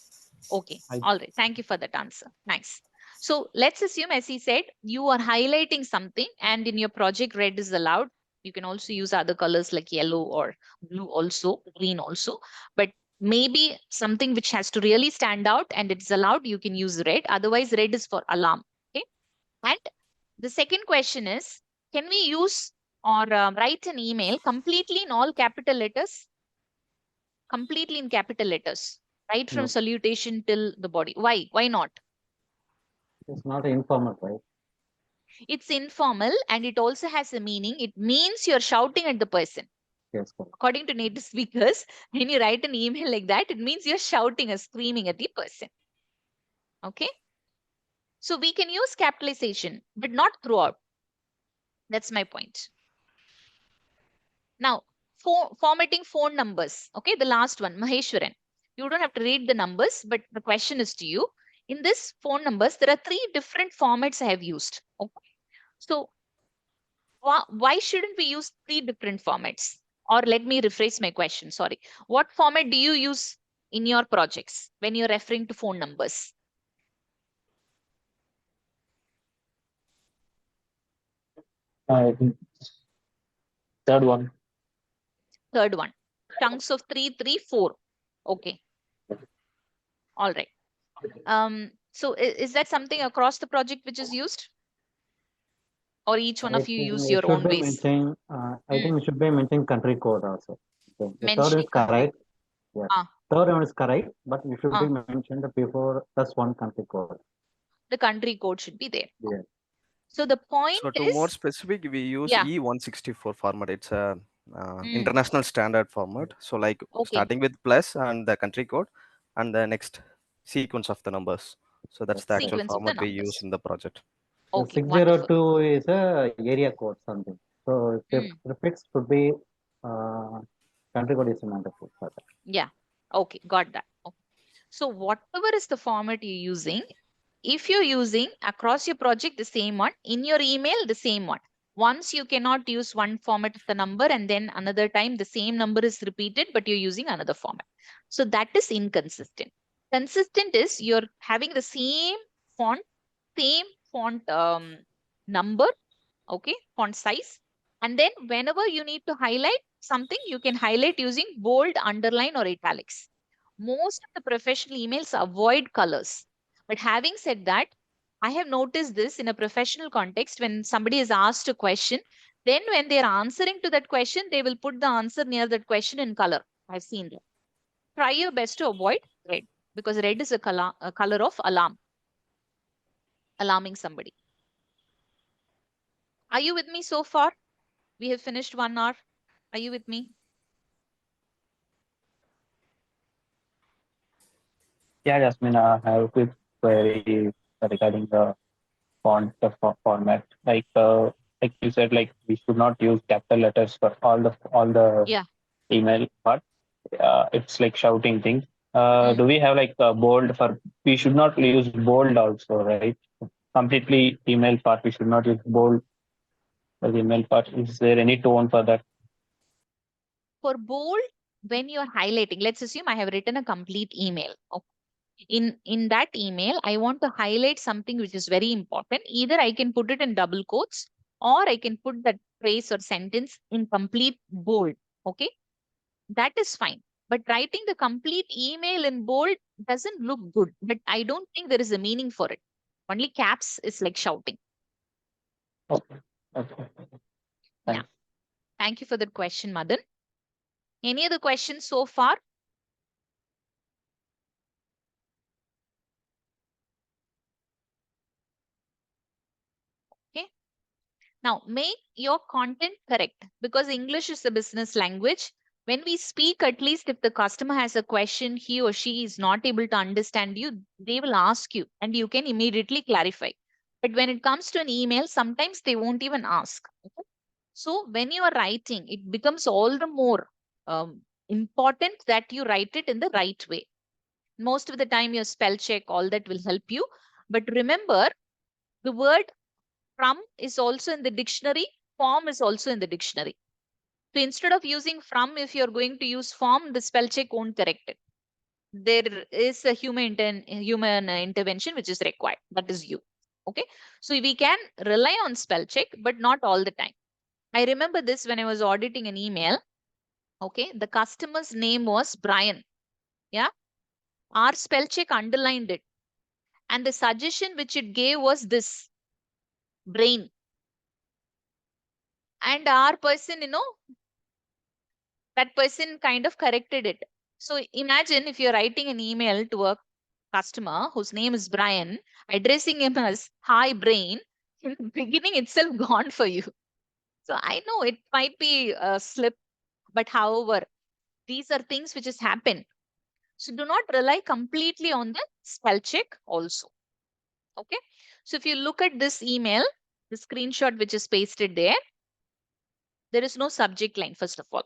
Okay. All right. Thank you for that answer. Nice. So let's assume, as he said, you are highlighting something and in your project, red is allowed. You can also use other colors like yellow or blue also, green also. But maybe something which has to really stand out and it's allowed, you can use red. Otherwise, red is for alarm. Okay. And the second question is, can we use or write an email completely in all capital letters? Completely in capital letters, right from No. salutation till the body. Why not? It's not informal, right? It's informal and it also has a meaning. It means you're shouting at the person. Yes, correct. According to native speakers, when you write an email like that, it means you're shouting or screaming at the person. Okay. So we can use capitalization, but not throughout. That's my point. Now, formatting phone numbers. Okay, the last one, Maheshwaran. You don't have to read the numbers, but the question is to you. In this phone numbers, there are 3 different formats I have used. Okay. So why shouldn't we use 3 different formats? Or let me rephrase my question. Sorry. What format do you use in your projects when you're referring to phone numbers? I think third one. Third one. Chunks of 3, 3, 4. Okay. All right. So is that something across the project which is used? Or each one I of you think use we your should own be ways? mentioning, I think we should be mentioning country code also. Okay. The third one Mentioning is country. correct. Yeah. Third one is correct, but we should be Ah. mentioned before plus one country code. The country code should be there. Yeah. So the point So to is, more specific, we use yeah. E164 format. It's a Mm. international standard format. So like Okay. starting with plus and the country code and the next sequence of the numbers. So that's the actual Sequence of the format we use numbers. in the project. So Okay, wonderful. 602 is a area code something. So the Mm. prefix should be country code is wonderful for that. Yeah. Okay, got that. Okay. So whatever is the format you're using, if you're using across your project the same one, in your email the same one. Once you cannot use one format of the number and then another time the same number is repeated, but you're using another format. So that is inconsistent. Consistent is you're having the same font number, okay, font size. And then whenever you need to highlight something, you can highlight using bold, underline, or italics. Most of the professional emails avoid colors. But having said that, I have noticed this in a professional context when somebody is asked a question, then when they are answering to that question, they will put the answer near that question in color. I've seen that. Try your best to avoid red because red is a color of alarm, alarming somebody. Are you with me so far? We have finished 1 hour. Are you with me? Yeah, Jasmine, I have a quick query regarding the font format. Like you said, like we should not use capital letters for all the Yeah. email part. It's like shouting things. Do we have like a bold for? We should not use bold also, right? Completely email part. We should not use bold for the email part. Is there any tone for that? For bold, when you're highlighting, let's assume I have written a complete email. Okay. In that email, I want to highlight something which is very important. Either I can put it in double quotes or I can put that phrase or sentence in complete bold. Okay. That is fine. But writing the complete email in bold doesn't look good. But I don't think there is a meaning for it. Only caps is like shouting. Okay. Okay. Yeah. Thank you for that question, Madan. Any other questions so far? Okay. Now make your content correct because English is a business language. When we speak, at least if the customer has a question, he or she is not able to understand you, they will ask you and you can immediately clarify. But when it comes to an email, sometimes they won't even ask. Okay? So when you are writing, it becomes all the more important that you write it in the right way. Most of the time, your spell check, all that will help you. But remember, the word from is also in the dictionary, form is also in the dictionary. So instead of using from, if you're going to use form, the spell check won't correct it. There is a human intervention which is required. That is you. Okay. So we can rely on spell check, but not all the time. I remember this when I was auditing an email. Okay. The customer's name was Brian. Yeah. Our spell check underlined it. And the suggestion which it gave was this brain. And our person, that person kind of corrected it. So imagine if you're writing an email to a customer whose name is Brian, addressing him as hi brain, in the beginning itself gone for you. So I know it might be a slip, but however, these are things which has happened. So do not rely completely on the spell check also. Okay. So if you look at this email, the screenshot which is pasted there is no subject line, first of all.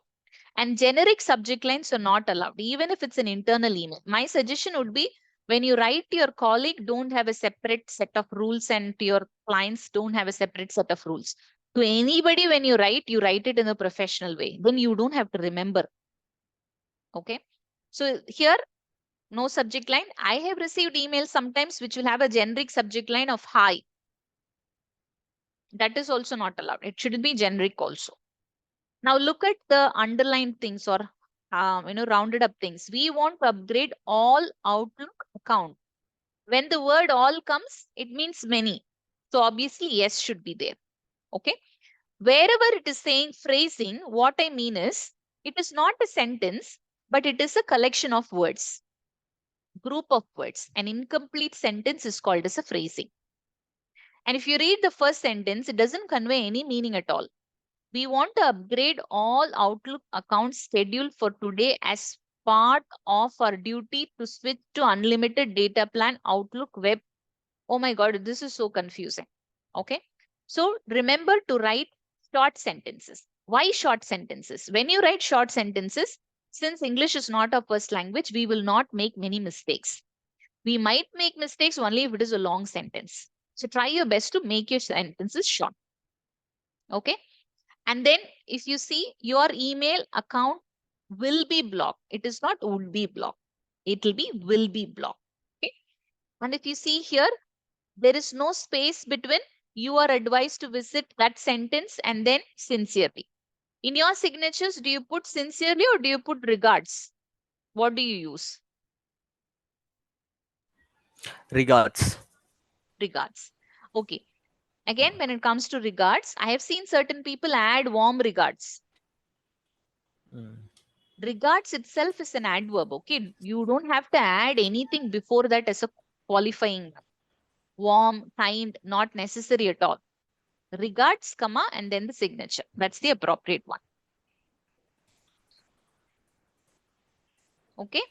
And generic subject lines are not allowed, even if it's an internal email. My suggestion would be when you write to your colleague, don't have a separate set of rules, and to your clients, don't have a separate set of rules. To anybody, when you write it in a professional way. Then you don't have to remember. Okay. So here, no subject line. I have received emails sometimes which will have a generic subject line of hi. That is also not allowed. It should be generic also. Now look at the underlined things or rounded up things. We want to upgrade all Outlook account. When the word all comes, it means many. So obviously, yes should be there. Okay. Wherever it is saying phrasing, what I mean is, it is not a sentence, but it is a collection of words, group of words. An incomplete sentence is called as a phrasing. And if you read the first sentence, it doesn't convey any meaning at all. We want to upgrade all Outlook accounts scheduled for today as part of our duty to switch to unlimited data plan Outlook web. Oh my God, this is so confusing. Okay. So remember to write short sentences. Why short sentences? When you write short sentences, since English is not our first language, we will not make many mistakes. We might make mistakes only if it is a long sentence. So try your best to make your sentences short. Okay. And then if you see, your email account will be blocked. It is not would be blocked. It will be blocked. Okay. And if you see here, there is no space between you are advised to visit that sentence and then sincerely. In your signatures, do you put sincerely or do you put regards? What do you use? Regards. Regards. Okay. Again, when it comes to regards, I have seen certain people add warm regards. Regards itself is an adverb. Okay. You don't have to add anything before that as a qualifying. Warm, kind, not necessary at all. Regards, comma, and then the signature. That's the appropriate one. Okay.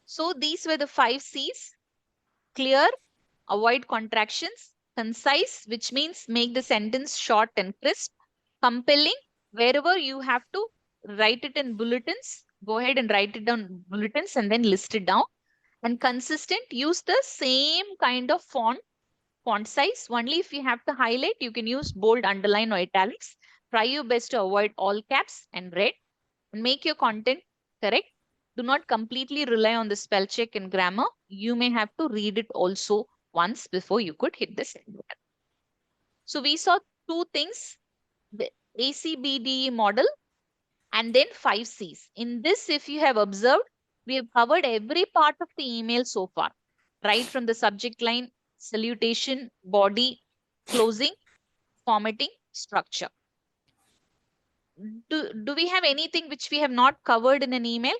So these were the 5 C's: clear, avoid contractions; concise, which means make the sentence short and crisp; compelling, wherever you have to write it in bulletins, go ahead and write it down bulletins and then list it down; and consistent, use the same kind of font size. Only if you have to highlight, you can use bold, underline, or italics. Try your best to avoid all caps and red, and make your content correct. Do not completely rely on the spell check and grammar. You may have to read it also once before you could hit the send button. So we saw 2 things, the ACBDE model and then 5 C's. In this, if you have observed, we have covered every part of the email so far, right from the subject line, salutation, body, closing, formatting, structure. Do we have anything which we have not covered in an email?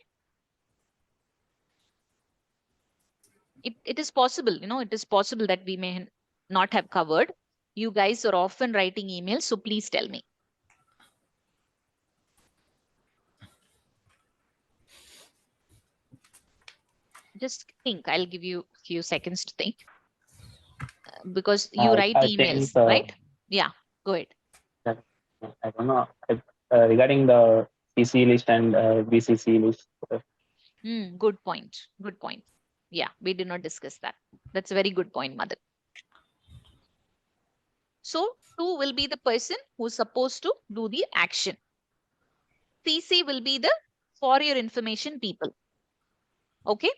It is possible, it is possible that we may not have covered. You guys are often writing emails, so please tell me. Just think. I'll give you a few seconds to think. Because you write I emails, think, right? Yeah, go ahead. I don't know. Regarding the CC list and BCC list. Good point. Good point. Yeah, we did not discuss that. That's a very good point, Mother. So 2 will be the person who's supposed to do the action. CC will be the for your information people. Okay.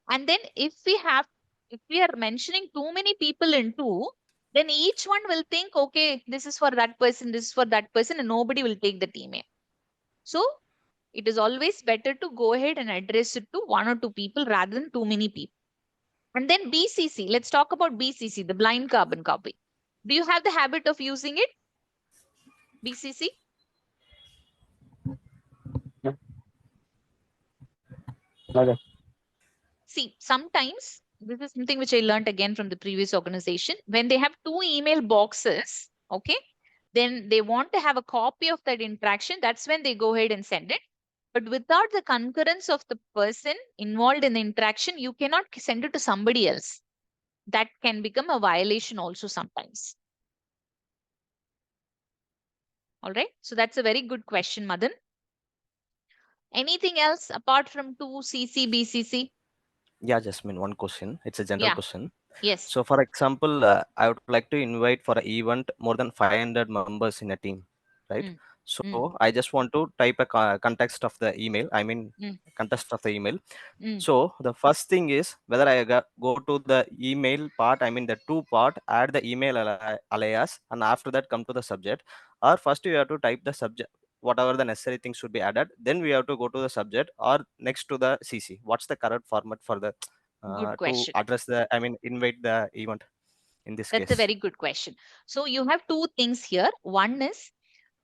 And then if we are mentioning too many people in 2, then each one will think, okay, this is for that person, this is for that person, and nobody will take the email. So it is always better to go ahead and address it to 1 or 2 people rather than too many people. And then BCC, let's talk about BCC, the blind carbon copy. Do you have the habit of using it? BCC? Okay. See, sometimes this is something which I learned again from the previous organization. When they have 2 email boxes, okay, then they want to have a copy of that interaction. That's when they go ahead and send it. But without the concurrence of the person involved in the interaction, you cannot send it to somebody else. That can become a violation also sometimes. All right. So that's a very good question, Madan. Anything else apart from 2 CC, BCC? Yeah, Jasmine, one question. It's a general question. Yes. So, for example, I would like to invite for an event more than 500 members in a team, right? So, I just want to type a context of the email. I mean, context of the email. So, the first thing is whether I go to the email part, I mean the 2 part, add the email alias, and after that come to the subject, or first you have to type the subject whatever the necessary things should be added. Then we have to go to the subject or next to the CC. What's the correct format for the Good to question. address the, I mean, invite the event in this That's case? a very good question. So you have two things here. One is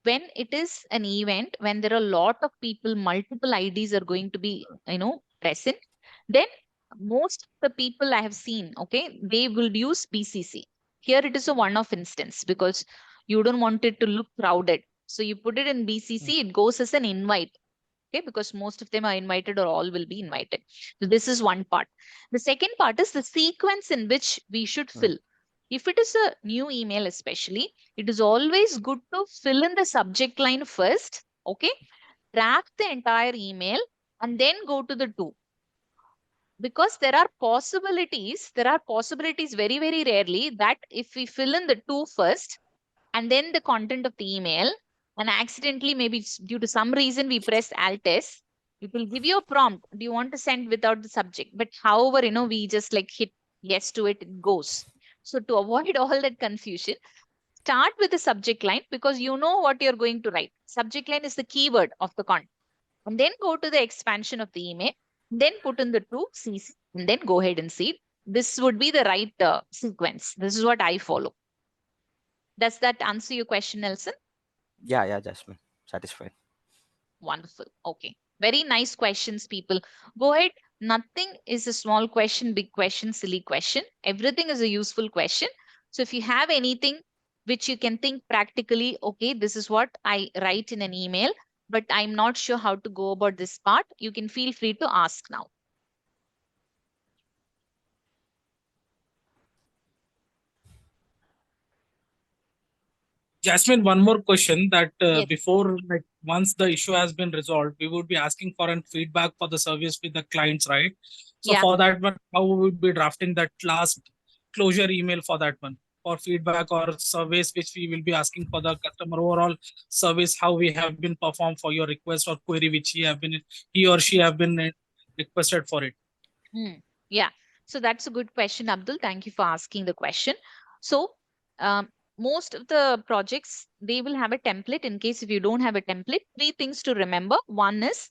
when it is an event, when there are a lot of people, multiple IDs are going to be, present, then most of the people I have seen, okay, they will use BCC. Here it is a one-off instance because you don't want it to look crowded. So you put it in BCC, it goes as an invite. Okay, because most of them are invited or all will be invited. So this is one part. The second part is the sequence in which we should fill. If it is a new email, especially, it is always good to fill in the subject line first. Okay, draft the entire email and then go to the to. Because there are possibilities very, very rarely that if we fill in the to first and then the content of the email, and accidentally, maybe due to some reason, we press Alt S, it will give you a prompt. Do you want to send without the subject? But however, we just like hit yes to it, it goes. So to avoid all that confusion, start with the subject line because you know what you're going to write. Subject line is the keyword of the content. And then go to the expansion of the email, then put in the to CC, and then go ahead and see. This would be the right sequence. This is what I follow. Does that answer your question, Nelson? Yeah, Jasmine. Satisfied. Wonderful. Okay. Very nice questions, people. Go ahead. Nothing is a small question, big question, silly question. Everything is a useful question. So if you have anything which you can think practically, okay, this is what I write in an email, but I'm not sure how to go about this part, you can feel free to ask now. Jasmine, one more question that Yes. before, like once the issue has been resolved, we would be asking for an feedback for the service with the clients, right? So Yeah. for that one, how we would be drafting that last closure email for that one, for feedback or service, which we will be asking for the customer overall service, how we have been performed for your request or query, which he or she have been requested for it. Yeah. So that's a good question, Abdul. Thank you for asking the question. So most of the projects, they will have a template. In case if you don't have a template, three things to remember. One is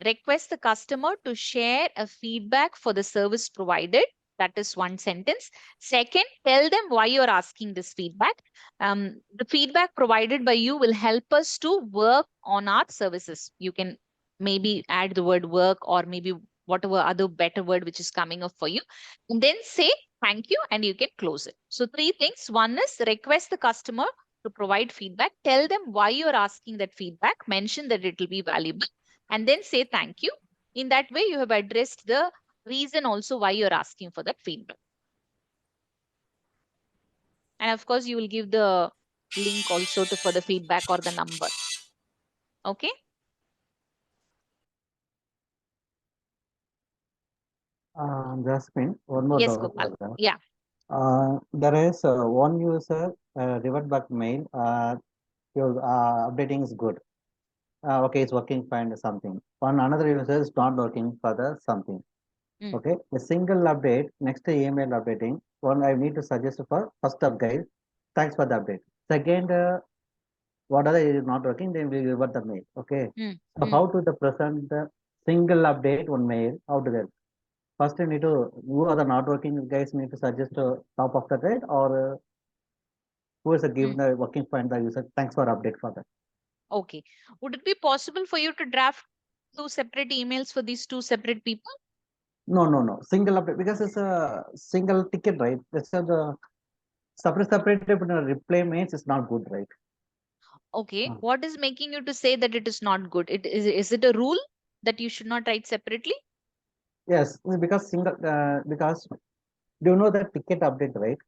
request the customer to share a feedback for the service provided. That is one sentence. Second, tell them why you're asking this feedback. The feedback provided by you will help us to work on our services. You can maybe add the word work or maybe whatever other better word which is coming up for you. And then say thank you and you can close it. So three things. One is request the customer to provide feedback. Tell them why you're asking that feedback. Mention that it will be valuable. And then say thank you. In that way, you have addressed the reason also why you're asking for that feedback. And of course, you will give the link also for the feedback or the number. Okay. Jasmine, one more Yes, doubt. Gopal. Yeah. There is one user revert back mail. Your updating is good. Okay, it's working fine. Something. One another user is not working for the something. Okay, a single update next to email updating. One I need to suggest for first up, guys. Thanks for the update. Second, what other is not working, then we revert the mail. Okay. So how to the present the single update on mail? How to that? First, you need to, who are the not working guys need to suggest top of the thread or who is given the working fine the user. Thanks for update for that. Okay. Would it be possible for you to draft two separate emails for these two separate people? No. Single update because it's a single ticket, right? That's the separate replay means it's not good, right? Okay. What is making you to say that it is not good? Is it a rule that you should not write separately? Yes, because because do you know the ticket update, right?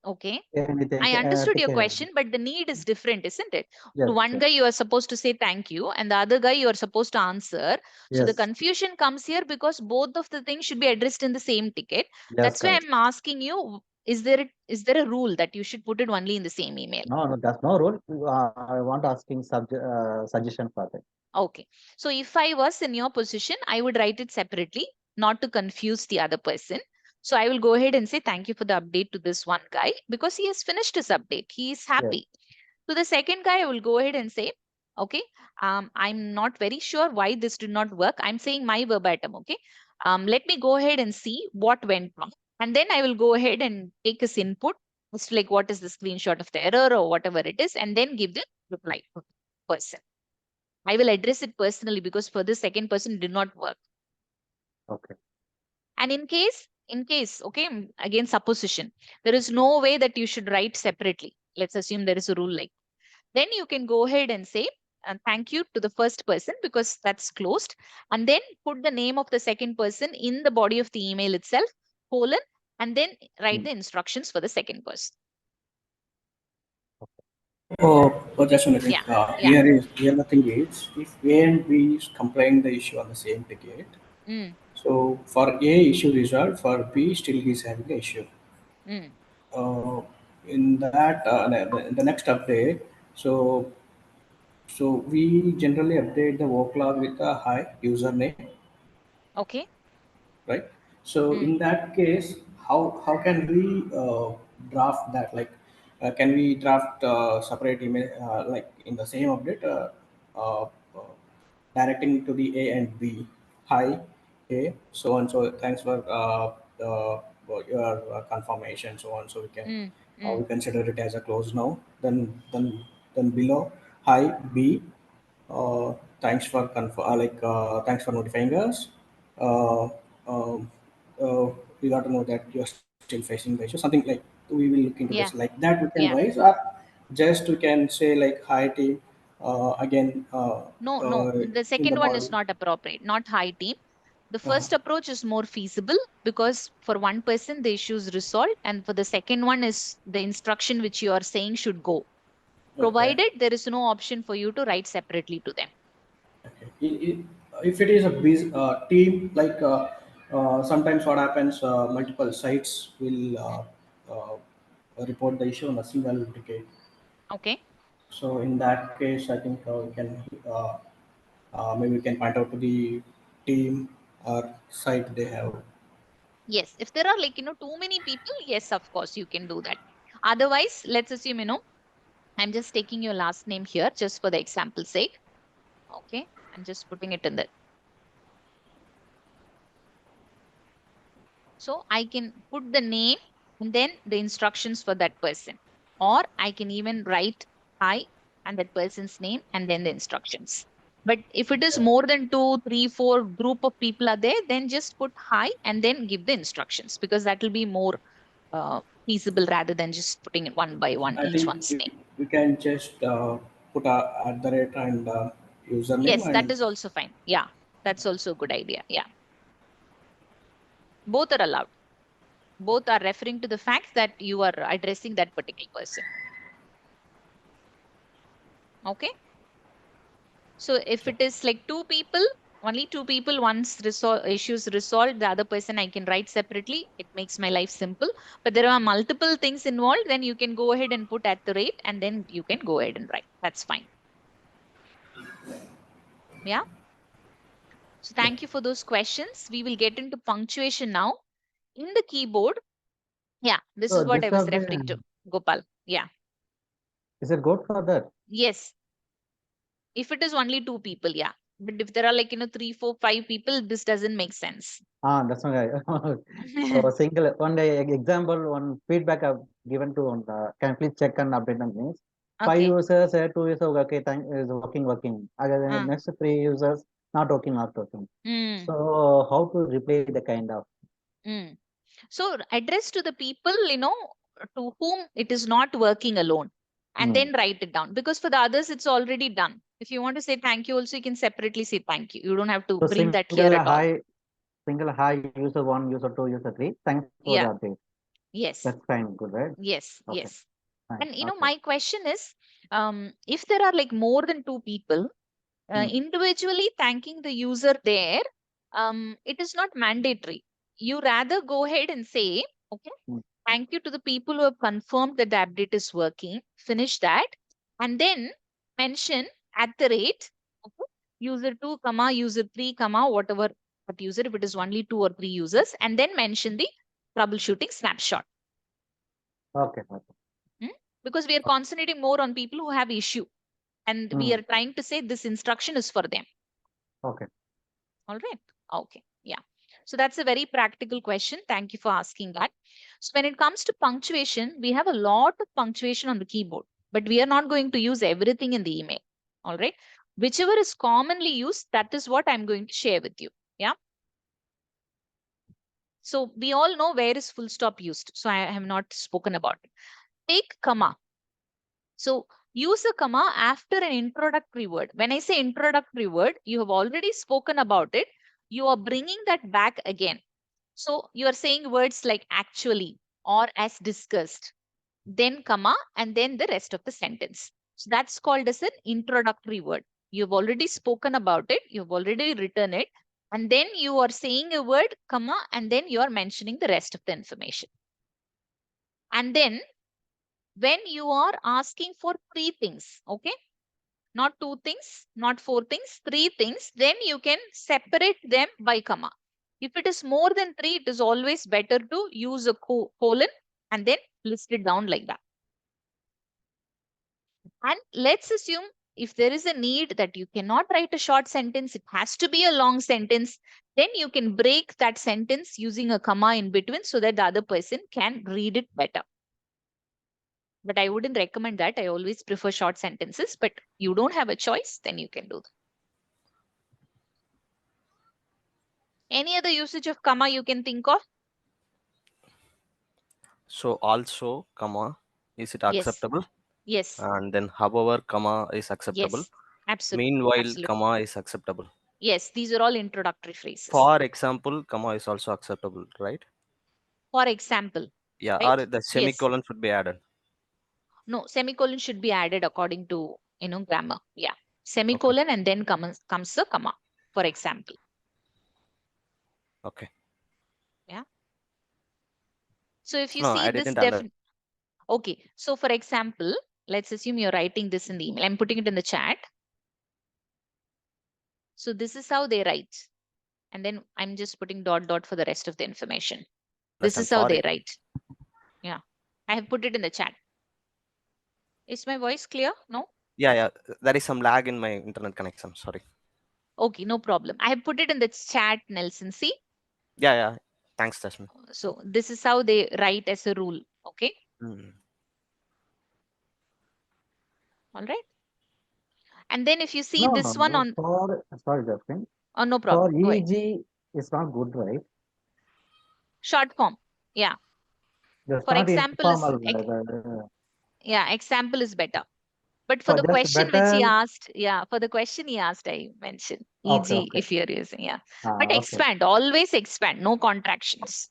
Okay. Anything, I understood your ticket. question, but the need is different, isn't it? Yes, To one yes. guy, you are supposed to say thank you, and the other guy, you are supposed to answer. So the Yes. confusion comes here because both of the things should be addressed in the same ticket. Yes, That's why correct. I'm asking you, is there a rule that you should put it only in the same email? No, that's no rule. I want asking suggestion for that. Okay. So if I was in your position, I would write it separately, not to confuse the other person. So I will go ahead and say thank you for the update to this one guy because he has finished his update. He is happy. To the second guy, I will go ahead and say, okay, I'm not very sure why this did not work. I'm saying my verbatim, okay. Let me go ahead and see what went wrong. And then I will go ahead and take his input, just like what is the screenshot of the error or whatever it is, and then give the reply to the person. I will address it personally because for the second person it did not work. Okay. And in case, okay, again, supposition, there is no way that you should write separately. Let's assume there is a rule like, then you can go ahead and say, thank you to the first person because that's closed. And then put the name of the second person in the body of the email itself, colon, and then write the instructions for the second person. Jasmine, Yeah. here the thing is, if A and B is complaining the issue on the same ticket, Mm. so for A issue resolved, for B still he's having the issue. Mm. In that, the next update, so we generally update the work log with a hi username, Okay. right? So in that case, how can we draft that? Like, can we draft separate email like in the same update, uh, uh, directing to the A and B? Hi, A, so and so. Thanks for your confirmation, so on. So we consider it as a close now. Then below, hi B, thanks for thanks for notifying us. Uh, um, we got to know that you're still facing the issue. Something like, we will look into this Yeah. like that. We can Yeah. raise, or just we can say like hi team again No. The in the second one body. is not appropriate, not high team. The first approach is more feasible because for one person, the issue is resolved. And for the second one is the instruction which you are saying should go, Okay. provided there is no option for you to write separately to them. If it is a team, like sometimes what happens, multiple sites will report the issue on a single ticket. Okay. So in that case, I think we can maybe we can point out to the team or site they have. Yes. If there are too many people, yes, of course, you can do that. Otherwise, let's assume, I'm just taking your last name here just for the example's sake. Okay. I'm just putting it in the. So I can put the name and then the instructions for that person. Or I can even write hi and that person's name and then the instructions. But if it is more than 2, 3, 4 group of people are there, then just put hi and then give the instructions because that will be more feasible rather than just putting it one by one, I each think one's name. we can just put at the rate and username Yes, that and is also fine. Yeah, that's also a good idea. Yeah. Both are allowed. Both are referring to the fact that you are addressing that particular person. Okay. So if it is like two people, only two people, once issues resolved, the other person I can write separately. It makes my life simple. But there are multiple things involved, then you can go ahead and put at the rate and then you can go ahead and write. That's fine. Yeah. So thank you for those questions. We will get into punctuation now. In the keyboard, yeah, this So is what I this was update, referring to, Gopal. Yeah. is it good for that? Yes. If it is only two people, yeah. But if there are 3, 4, 5 people, this doesn't make sense. That's okay. So single one day example, one feedback I've given to on the, can you please check and update them means five Okay. users, 2 users, okay, thank is working. Again, next 3 users not working. So how to replay the kind of? So address to the people, to whom it is not working alone, and then write it down. Because for the others, it's already done. If you want to say thank you, also you can separately say thank you. You don't have to So bring that here at all. single hi user 1, user 2, user 3. Thanks for the Yeah. update. Yes. That's fine, good, right? Yes. Okay. Yes. Fine. And Okay. my question is, if there are more than two people, individually thanking the user there, it is not mandatory. You rather go ahead and say, okay, thank you to the people who have confirmed that the update is working. Finish that. And then mention at the rate, okay, user 2, comma, user 3, comma, whatever but user, if it is only 2 or 3 users, and then mention the troubleshooting snapshot. Okay. Because because we are concentrating more on people who have issue, and we are trying to say this instruction is for them. Okay. All right. Okay. Yeah. So that's a very practical question. Thank you for asking that. So when it comes to punctuation, we have a lot of punctuation on the keyboard, but we are not going to use everything in the email. All right. Whichever is commonly used, that is what I'm going to share with you. Yeah. So we all know where is full stop used. So I have not spoken about it. Take comma. So use a comma after an introductory word. When I say introductory word, you have already spoken about it. You are bringing that back again. So you are saying words like actually or as discussed, then comma, and then the rest of the sentence. So that's called as an introductory word. You've already spoken about it. You've already written it. And then you are saying a word, comma, and then you are mentioning the rest of the information. And then when you are asking for 3 things, okay, not 2 things, not 4 things, 3 things, then you can separate them by comma. If it is more than 3, it is always better to use a colon and then list it down like that. And let's assume if there is a need that you cannot write a short sentence, it has to be a long sentence, then you can break that sentence using a comma in between so that the other person can read it better. But I wouldn't recommend that. I always prefer short sentences, but you don't have a choice, then you can do that. Any other usage of comma you can think of? So also, comma, is it acceptable? Yes. And then however, comma is acceptable. Yes. Absolutely. Meanwhile, Absolutely. comma is acceptable. Yes, these are all introductory phrases. For example, comma is also acceptable, right? For example. Yeah, right? or the semicolon should be added. No, semicolon should be added according to, grammar. Yeah. Semicolon and then comes the comma, for example. Okay. Yeah. So if you No, see I this didn't understand. Okay. So for example, let's assume you're writing this in the email. I'm putting it in the chat. So this is how they write. And then I'm just putting ... for the rest of the information. This is how they write. Yeah. I have put it in the chat. Is my voice clear? No? Yeah. There is some lag in my internet connection. Sorry. Okay, no problem. I have put it in the chat, Nelson. See? Yeah. Thanks, Jasmine. So this is how they write as a rule. Okay. All right. And then if you see this one on... Sorry, Jasmine. Oh, no problem. For EG, it's not good, right? Short form. Yeah. For example is... Yeah, example is better. But for the question which he asked, for the question he asked, I mentioned EG if you're using, But expand, always expand, no contractions.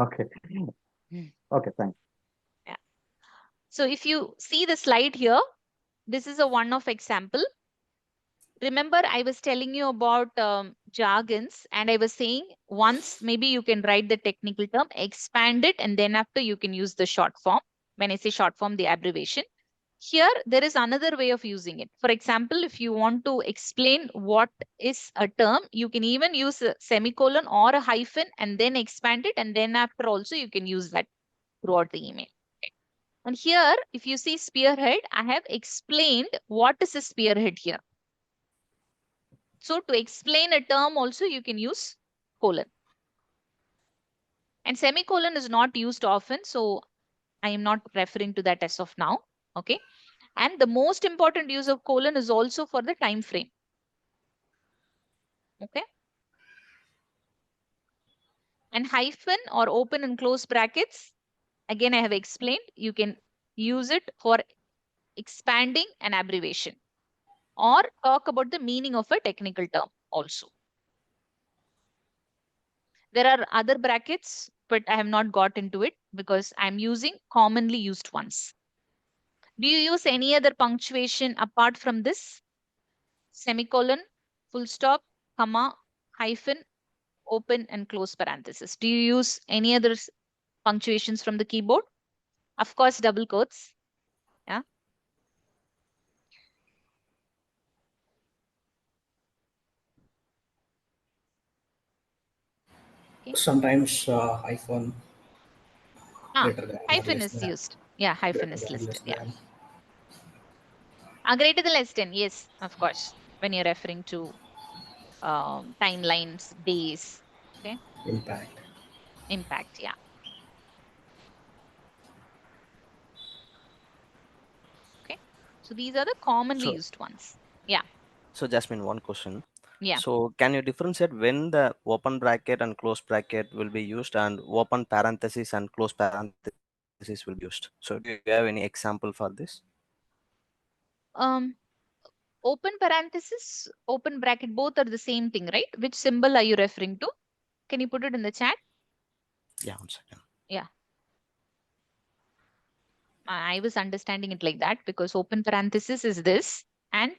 Okay. Okay, thanks. Yeah. So if you see the slide here, this is a one-off example. Remember, I was telling you about jargons, and I was saying once maybe you can write the technical term, expand it, and then after you can use the short form. When I say short form, the abbreviation. Here, there is another way of using it. For example, if you want to explain what is a term, you can even use a semicolon or a hyphen and then expand it. And then after also, you can use that throughout the email. Okay. And here, if you see spearhead, I have explained what is a spearhead here. So to explain a term also, you can use colon. And semicolon is not used often. So I am not referring to that as of now. Okay. And the most important use of colon is also for the time frame. Okay. And hyphen or open and close brackets, again, I have explained, you can use it for expanding an abbreviation or talk about the meaning of a technical term also. There are other brackets, but I have not got into it because I'm using commonly used ones. Do you use any other punctuation apart from this? Semicolon, full stop, comma, hyphen, open and close parenthesis. Do you use any other punctuations from the keyboard? Of course, double quotes. Yeah. Sometimes hyphen. Hyphen is used. Yeah, hyphen is listed. Yeah. Greater than less than. Yes, of course. When you're referring to timelines, days. Okay. Impact. Impact. Yeah. Okay. So these are the commonly used ones. Yeah. So Jasmine, one question. Yeah. So can you differentiate when the open bracket and close bracket will be used and open parenthesis and close parenthesis will be used? So do you have any example for this? Open parenthesis, open bracket, both are the same thing, right? Which symbol are you referring to? Can you put it in the chat? Yeah, one second. Yeah. I was understanding it like that because open parenthesis is this and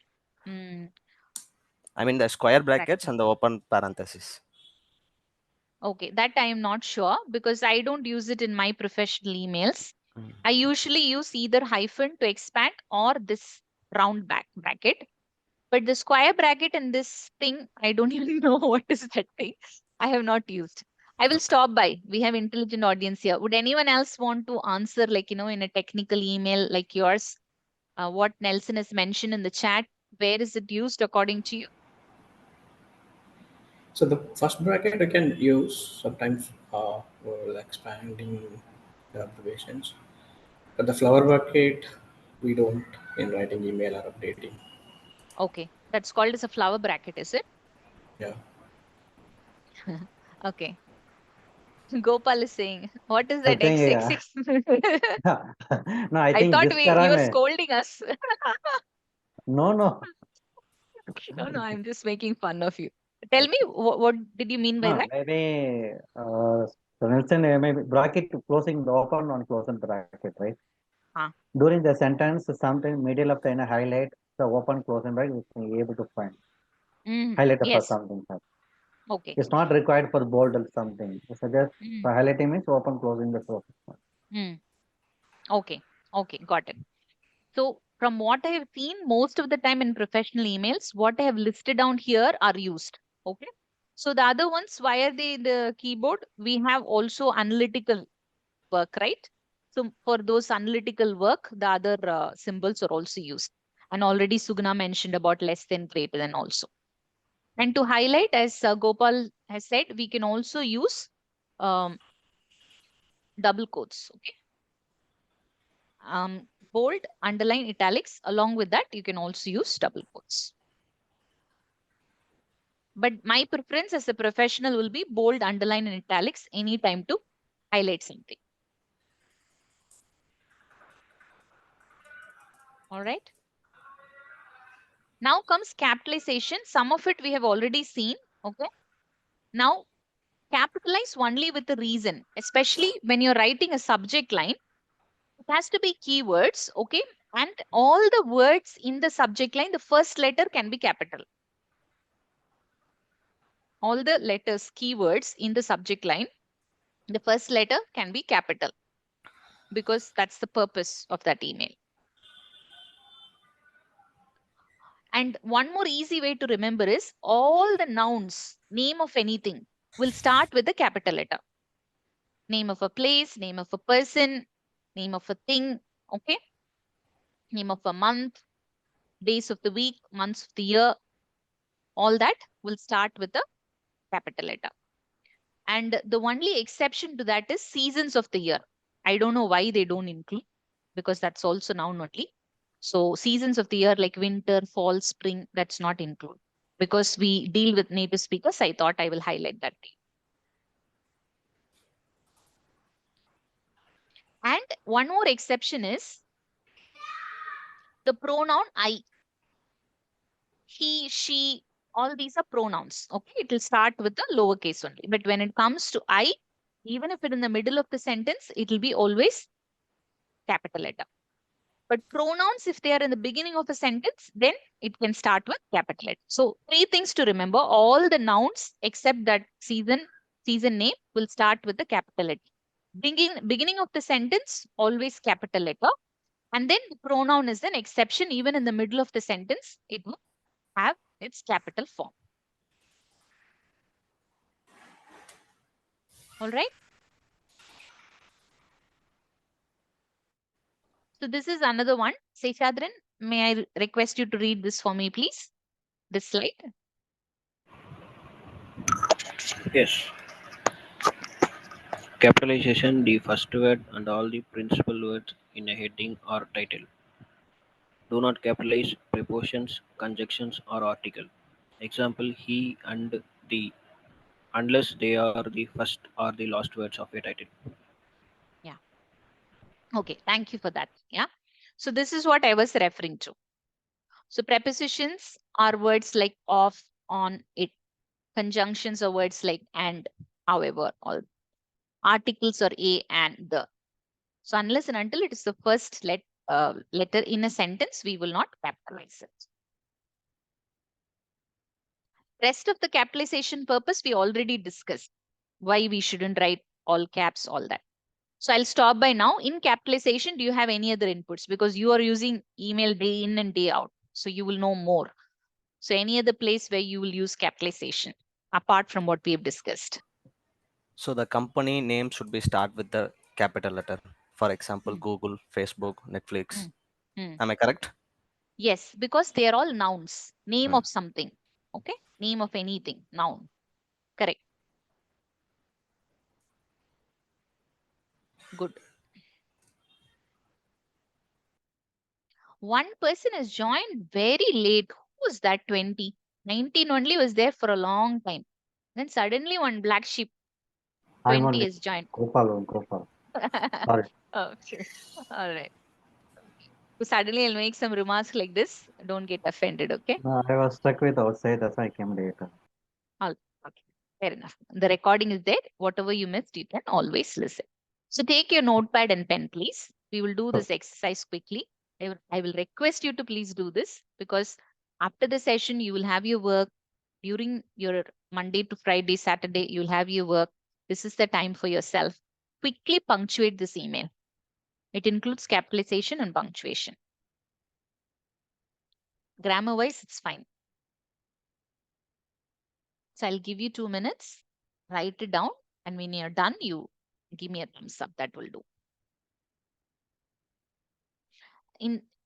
I mean the square brackets and the open parenthesis. okay, that I am not sure because I don't use it in my professional emails. I usually use either hyphen to expand or this round back bracket. But the square bracket in this thing, I don't even know what is that thing. I have not used. I will stop by. We have intelligent audience here. Would anyone else want to answer, like, in a technical email like yours, what Nelson has mentioned in the chat? Where is it used according to you? So the first bracket I can use sometimes while expanding the observations. But the flower bracket, we don't in writing email or updating. Okay, that's called as a flower bracket, is it? Yeah. Okay. Gopal is saying, what is I that think, XXX? no, I I think thought this you were Karan, scolding us. no. No, I'm just making fun of you. Tell me, what did you mean by No, that? maybe so Nelson, maybe bracket closing the open on closing bracket, right? During the sentence, sometimes middle of the highlight the open closing bracket, we can be able to find highlight for Yes. something. Okay. It's not required for bold or something. It's just for highlighting means open closing the closing. Okay. Okay. Got it. So from what I have seen, most of the time in professional emails, what I have listed down here are used. Okay. So the other ones, why are they in the keyboard? We have also analytical work, right? So for those analytical work, the other symbols are also used. And already Sugna mentioned about less than, greater than also. And to highlight, as Gopal has said, we can also use double quotes. Okay. Bold, underline, italics. Along with that, you can also use double quotes. But my preference as a professional will be bold, underline, and italics anytime to highlight something. All right. Now comes capitalization. Some of it we have already seen. Okay. Now capitalize only with a reason, especially when you're writing a subject line. It has to be keywords. Okay. And all the words in the subject line, the first letter can be capital. All the letters, keywords in the subject line, the first letter can be capital because that's the purpose of that email. And one more easy way to remember is all the nouns, name of anything, will start with a capital letter. Name of a place, name of a person, name of a thing, okay? Name of a month, days of the week, months of the year, all that will start with a capital letter. And the only exception to that is seasons of the year. I don't know why they don't include, because that's also noun only. So seasons of the year like winter, fall, spring, that's not included. Because we deal with native speakers, I thought I will highlight that to you. And one more exception is the pronoun I. He, she, all these are pronouns. Okay, it will start with the lowercase only. But when it comes to I, even if it in the middle of the sentence, it will be always capital letter. But pronouns, if they are in the beginning of a sentence, then it can start with capital letter. So 3 things to remember. All the nouns except that season name will start with the capital letter. Beginning of the sentence, always capital letter. And then the pronoun is an exception. Even in the middle of the sentence, it will have its capital form. All right. So this is another one. Seshadran, may I request you to read this for me, please? This slide. Yes. Capitalization the first word and all the principal words in a heading or title. Do not capitalize prepositions, conjunctions, or article. Example, he and the, unless they are the first or the last words of a title. Yeah. Okay. Thank you for that. Yeah. So this is what I was referring to. So prepositions are words like of, on, it. Conjunctions are words like and, however, or articles are a and the. So unless and until it is the first letter in a sentence, we will not capitalize it. Rest of the capitalization purpose we already discussed. Why we shouldn't write all caps, all that. So I'll stop by now. In capitalization, do you have any other inputs? Because you are using email day in and day out. So you will know more. So any other place where you will use capitalization apart from what we have discussed? So the company name should be start with the capital letter. For example, Google, Facebook, Netflix. Am I correct? Yes, because they are all nouns. Name of something. Okay. Name of anything. Noun. Correct. Good. One person has joined very late. Who was that? 20. 19 only was there for a long time. Then suddenly one black sheep, I'm 20 only has joined. Gopal. Sorry. Okay. All right. So suddenly I'll make some remarks like this. Don't get offended, okay? No, I was stuck with outside, that's why I came later. All okay. Fair enough. The recording is there. Whatever you missed, you can always listen. So take your notepad and pen, please. We will do this exercise quickly. I will request you to please do this because after the session, you will have your work. During your Monday to Friday, Saturday, you'll have your work. This is the time for yourself. Quickly punctuate this email. It includes capitalization and punctuation. Grammar wise, it's fine. So I'll give you 2 minutes. Write it down. And when you're done, you give me a thumbs up. That will do.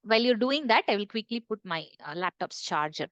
While you're doing that, I will quickly put my laptop's charger.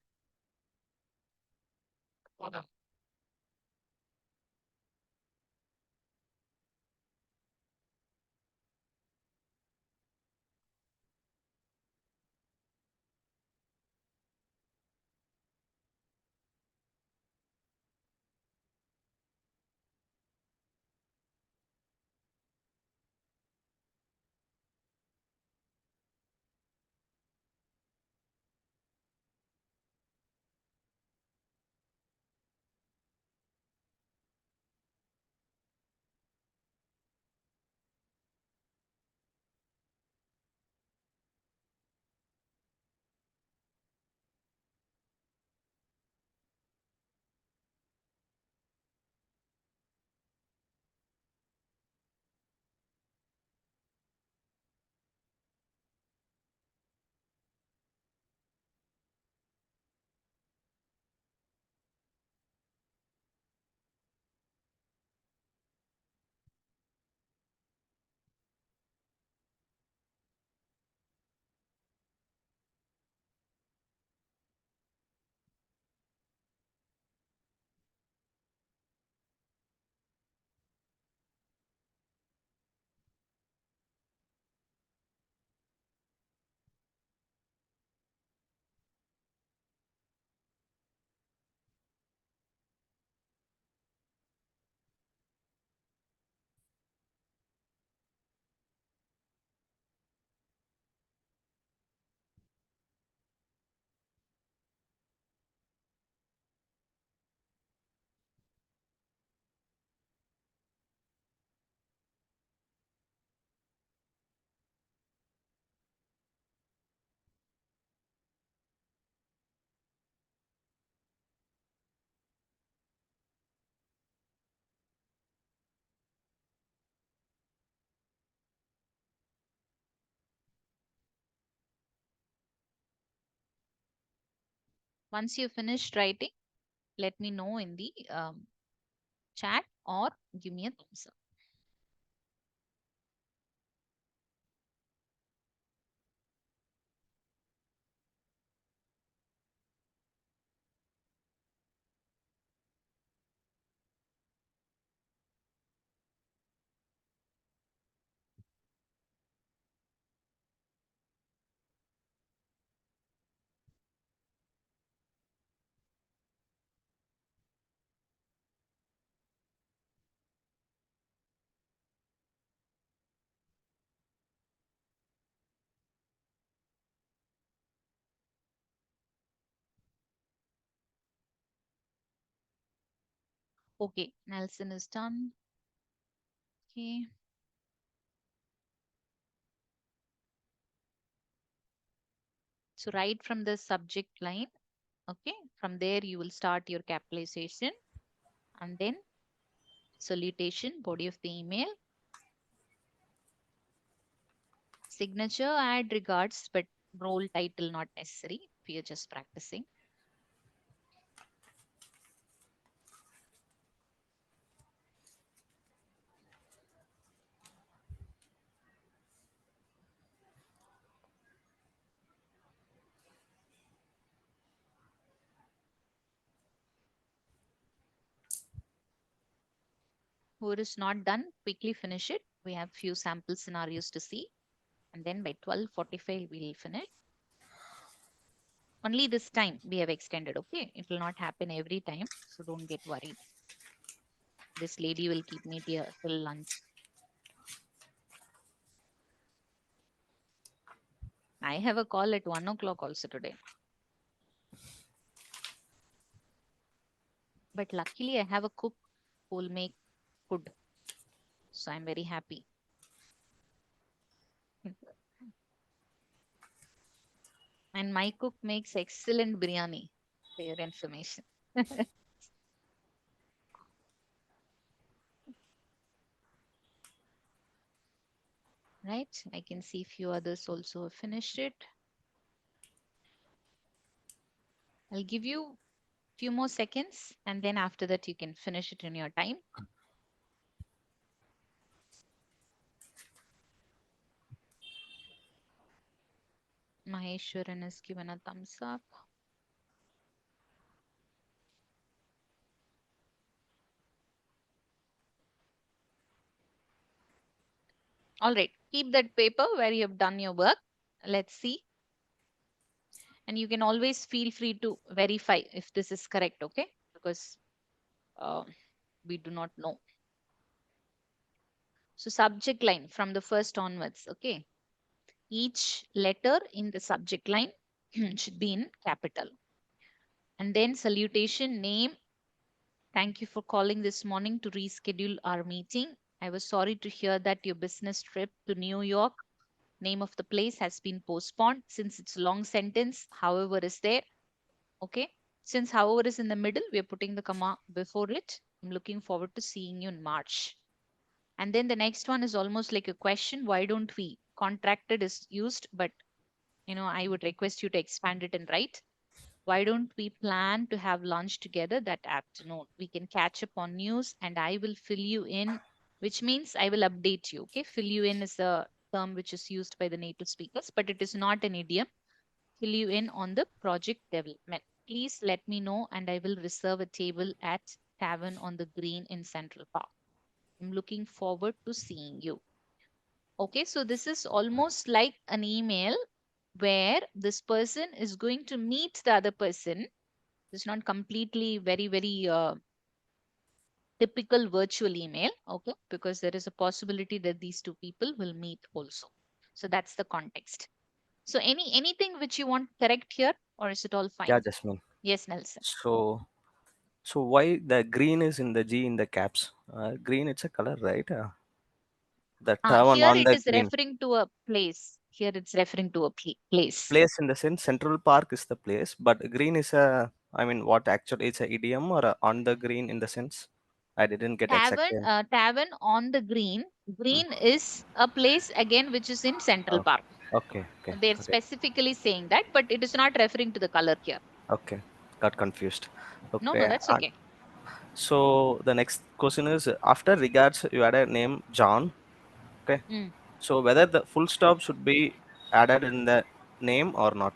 Once you finished writing, let me know in the chat or give me a thumbs up. Okay, Nelson is done. Okay. So right from the subject line, okay, from there you will start your capitalization and then salutation, body of the email, signature, add regards, but role title not necessary. We are just practicing. Who is not done, quickly finish it. We have few sample scenarios to see. And then by 12:45, we'll finish. Only this time we have extended, okay? It will not happen every time, so don't get worried. This lady will keep me till lunch. I have a call at 1 o'clock also today. But luckily, I have a cook who will make food. So I'm very happy. And my cook makes excellent biryani, for your information. Right? I can see few others also have finished it. I'll give you few more seconds and then after that you can finish it in your time. Maheshwaran has given a thumbs up. All right, keep that paper where you have done your work. Let's see. And you can always feel free to verify if this is correct, okay? Because we do not know. So subject line from the first onwards, okay? Each letter in the subject line should be in capital. And then salutation, name. Thank you for calling this morning to reschedule our meeting. I was sorry to hear that your business trip to New York, name of the place, has been postponed. Since it's a long sentence, however is there. Okay. Since however is in the middle, we are putting the comma before it. I'm looking forward to seeing you in March. And then the next one is almost like a question. Why don't we? Contracted is used, but I would request you to expand it and write. Why don't we plan to have lunch together that afternoon? We can catch up on news and I will fill you in, which means I will update you. Okay. Fill you in is a term which is used by the native speakers, but it is not an idiom. Fill you in on the project development. Please let me know and I will reserve a table at Tavern on the Green in Central Park. I'm looking forward to seeing you. Okay, so this is almost like an email where this person is going to meet the other person. It's not completely very typical virtual email, okay? Because there is a possibility that these two people will meet also. So that's the context. So anything which you want correct here, or is it all Yeah, fine? Jasmine. Yes, Nelson. So why the green is in the G in the caps? Green, it's a color, right? The tavern Here on it the is green. referring to a place. Here it's referring to a place. Place in the sense Central Park is the place, but green is a, I mean, what actually it's a idiom or a on the green in the sense? I didn't get exactly. Tavern on the Green. Green is a place again which is in Central Oh, Park. okay, okay, They're got it. specifically saying that, but it is not referring to the color here. Okay, got confused. No, Okay, that's okay. so the next question is after regards you add a name John. Okay, so whether the full stop should be added in the name or not?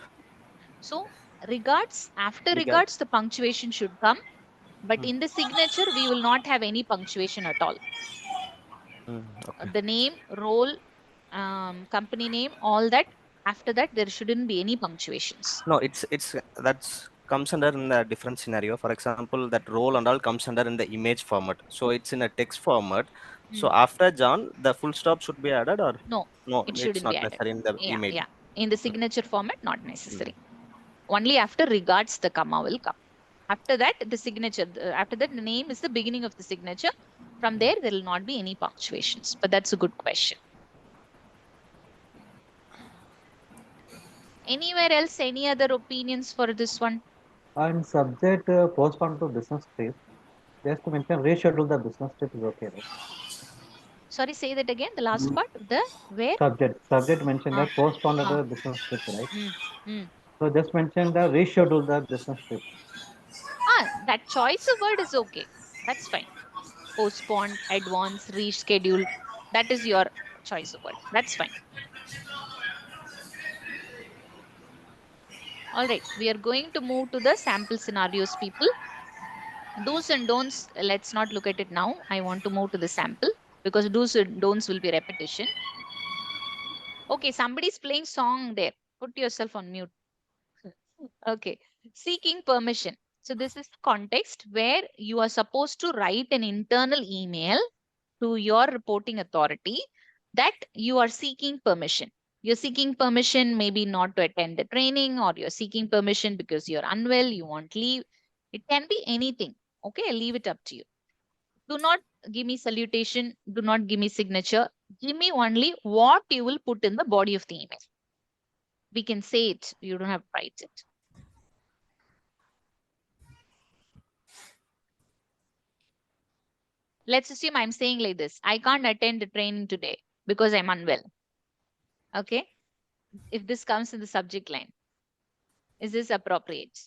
So regards, after Regard. regards, the punctuation should come, but in the signature, we will not have any punctuation at all. Okay. The name, role, company name, all that. After that, there shouldn't be any punctuations. No, it's that's comes under in a different scenario. For example, that role and all comes under in the image format. So it's in a text format. So after John, the full stop should be added or No, no? it It's shouldn't be not added. necessary in the Yeah, email. yeah. In the signature format, not necessary. Only after regards, the comma will come. After that, the signature, after that, the name is the beginning of the signature. From there will not be any punctuations. But that's a good question. Anywhere else, any other opinions for this one? And subject postpone to business trip. Just to mention, reschedule the business trip is okay, right? Sorry, say that again. The last part, the where? Subject mentioned Ah, that postpone ah, the business trip, right? mm. So just mention the reschedule the business trip. That choice of word is okay. That's fine. Postponed, advance, rescheduled. That is your choice of word. That's fine. All right. We are going to move to the sample scenarios, people. Do's and don'ts, let's not look at it now. I want to move to the sample because do's and don'ts will be repetition. Okay, somebody's playing song there. Put yourself on mute. Okay. Seeking permission. So this is the context where you are supposed to write an internal email to your reporting authority that you are seeking permission. You're seeking permission maybe not to attend the training, or you're seeking permission because you're unwell, you want leave. It can be anything. Okay, I'll leave it up to you. Do not give me salutation. Do not give me signature. Give me only what you will put in the body of the email. We can say it. You don't have to write it. Let's assume I'm saying like this. I can't attend the training today because I'm unwell. Okay. If this comes in the subject line, is this appropriate?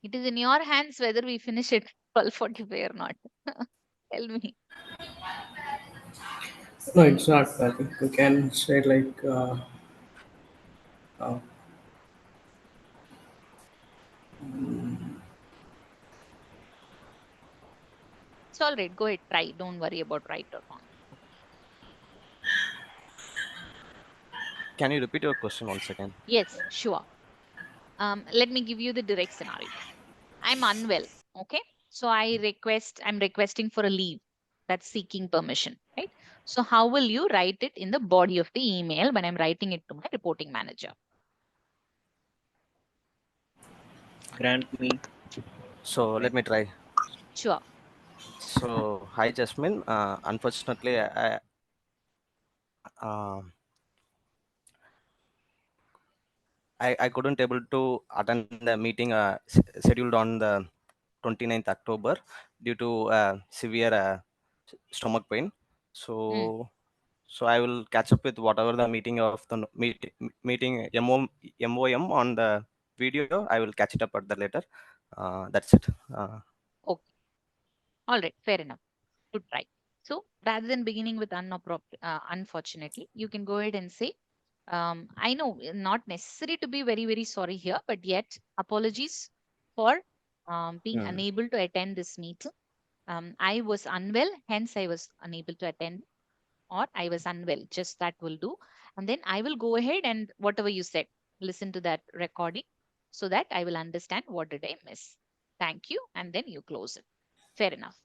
It is in your hands whether we finish it 12:45 or not. Tell me. No, it's not. I think we can say like uh, It's all right. Go ahead. Try. Don't worry about right or wrong. Can you repeat your question once again? Yes, sure. Let me give you the direct scenario. I'm unwell. Okay. So I'm requesting for a leave. That's seeking permission, right? So how will you write it in the body of the email when I'm writing it to my reporting manager? Grant me. So let me try. Sure. So hi Jasmine. Unfortunately, um I couldn't able to attend the meeting scheduled on the 29th October due to severe stomach pain. So so I will catch up with whatever the meeting of the meeting MOM on the video. I will catch it up at the later. That's it. Okay. All right. Fair enough. Good try. So rather than beginning with unfortunately, you can go ahead and say, I know not necessary to be very, very sorry here, but yet apologies for being unable to attend this meeting. I was unwell, hence I was unable to attend, or I was unwell. Just that will do. And then I will go ahead and whatever you said, listen to that recording so that I will understand what did I miss. Thank you. And then you close it. Fair enough.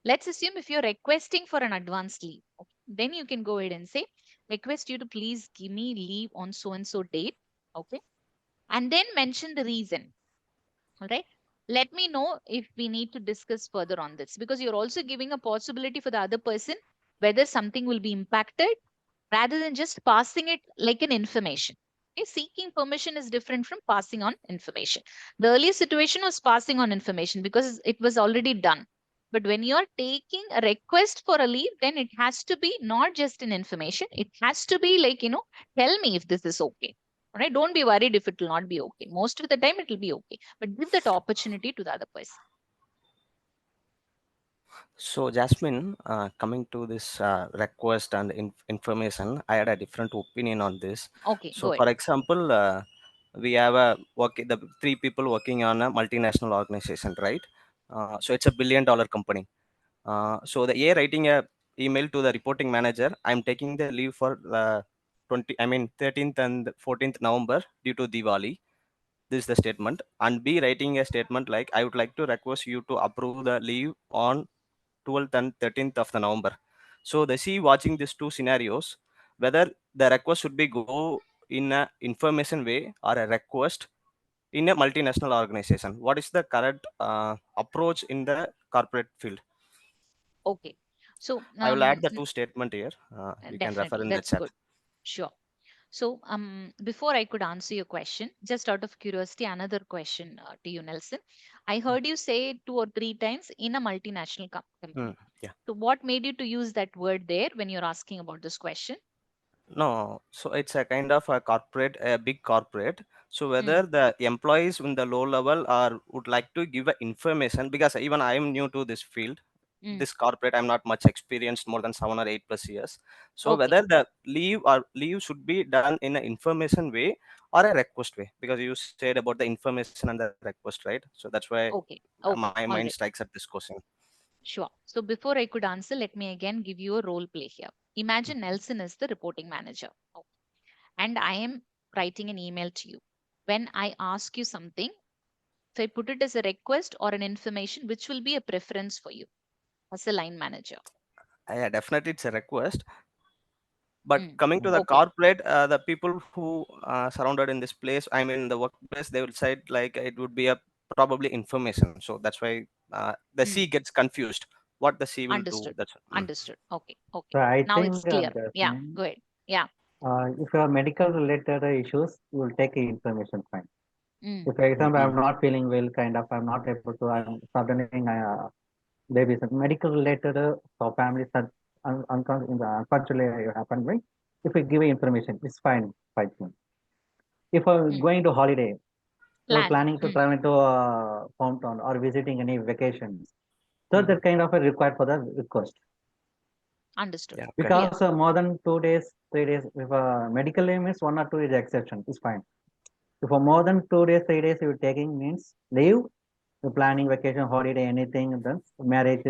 Let's assume if you're requesting for an advance leave, okay, then you can go ahead and say, request you to please give me leave on so and so date. Okay. And then mention the reason. All right. Let me know if we need to discuss further on this, because you're also giving a possibility for the other person whether something will be impacted rather than just passing it like an information. Okay, seeking permission is different from passing on information. The earlier situation was passing on information because it was already done. But when you're taking a request for a leave, then it has to be not just an information. It has to be like, tell me if this is okay. All right. Don't be worried if it will not be okay. Most of the time it will be okay. But give that opportunity to the other person. So Jasmine, coming to this request and information, I had a different opinion on this. Okay, So go ahead. for example, we have the three people working on a multinational organization, right? So it's $1 billion company. So the A writing a email to the reporting manager, I'm taking the leave for 13th and 14th November due to Diwali. This is the statement. And B writing a statement like, I would like to request you to approve the leave on 12th and 13th of the November. So the C watching these two scenarios, whether the request should be go in a information way or a request in a multinational organization. What is the correct approach in the corporate field? Okay. So I will add the two statement here. You can refer definitely, in the that's chat. good. Sure. So before I could answer your question, just out of curiosity, another question to you, Nelson. I heard you say 2 or 3 times in a multinational company. Yeah. So what made you to use that word there when you're asking about this question? No, so it's a kind of a corporate, a big corporate. So whether the employees in the low level are would like to give a information, because even I am new to this field, this corporate, I'm not much experienced, more than 7 or 8 plus years. So whether the leave should be done in an information way or a request way, because you said about the information and the request, right? So that's why Okay. my All mind right. strikes at this question. Sure. So before I could answer, let me again give you a role play here. Imagine Nelson is the reporting manager. Okay. And I am writing an email to you. When I ask you something, if I put it as a request or an information, which will be a preference for you as a line manager? Yeah, definitely it's a request. But coming to the Okay. corporate, the people who are surrounded in this place, I mean, the workplace, they will say like it would be a probably information. So that's why the C gets confused. What the C will do. Understood. That's Understood. Okay. Okay. So I Now it's think, clear. Yeah. Jasmine, Go ahead. Yeah. if you have medical related issues, you will take information fine. If, for example, Mm-hmm. I'm not feeling well, kind of, I'm not able to, I'm suddenly, there is a medical related for families that unfortunately happened, right? If we give information, it's fine, fine. If I'm going to holiday, you're Plan. planning to travel to a hometown or visiting any vacations, so that kind of a required for the request. Understood. Yeah, Because more than 2 days, 3 days, if medical leave means 1 or 2 is exception, it's fine. If for more than 2 days, 3 days you're taking means leave, you're planning vacation, holiday, anything, then marriage,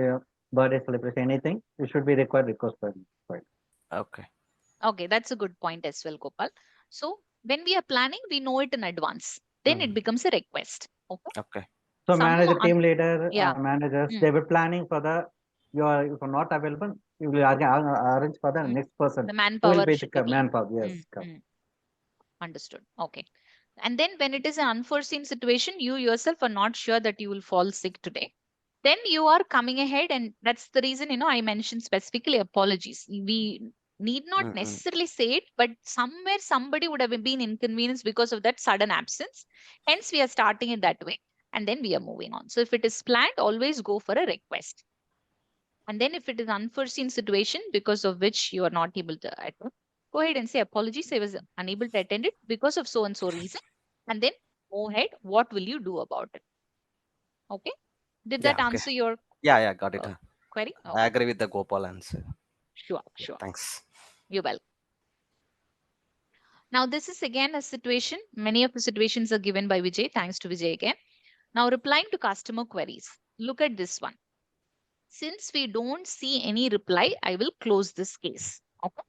birthday celebration, anything, it should be required request for it. Okay. Okay, that's a good point as well, Gopal. So when we are planning, we know it in advance. Then it becomes a request. Okay. Okay. So Some manager, team leader, yeah. managers, they were planning for the, if you're not available, you will arrange for the next person. The Who manpower will be should the be manpower, yes. Understood. Okay. And then when it is an unforeseen situation, you yourself are not sure that you will fall sick today. Then you are coming ahead, and that's the reason, I mentioned specifically apologies. We need not necessarily say it, but somewhere somebody would have been inconvenienced because of that sudden absence. Hence, we are starting it that way. And then we are moving on. So if it is planned, always go for a request. And then if it is unforeseen situation because of which you are not able to attend, go ahead and say apologies. I was unable to attend it because of so and so reason. And then go ahead. What will you do about it? Okay. Did that Yeah, okay. answer your Yeah, got it. query? I Okay. agree with the Gopal answer. Sure. Thanks. You're welcome. Now, this is again a situation. Many of the situations are given by Vijay. Thanks to Vijay again. Now, replying to customer queries. Look at this one. Since we don't see any reply, I will close this case. Okay.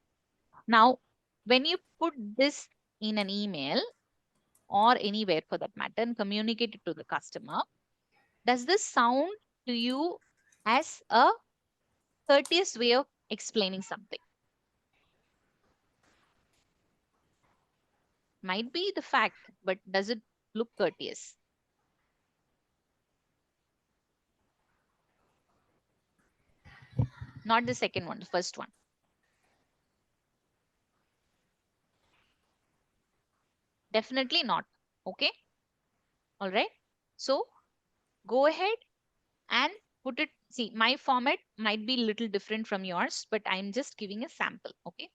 Now, when you put this in an email or anywhere for that matter and communicate it to the customer, does this sound to you as a courteous way of explaining something? Might be the fact, but does it look courteous? Not the second one, the first one. Definitely not. Okay. All right. So go ahead and put it. See, my format might be a little different from yours, but I'm just giving a sample. Okay.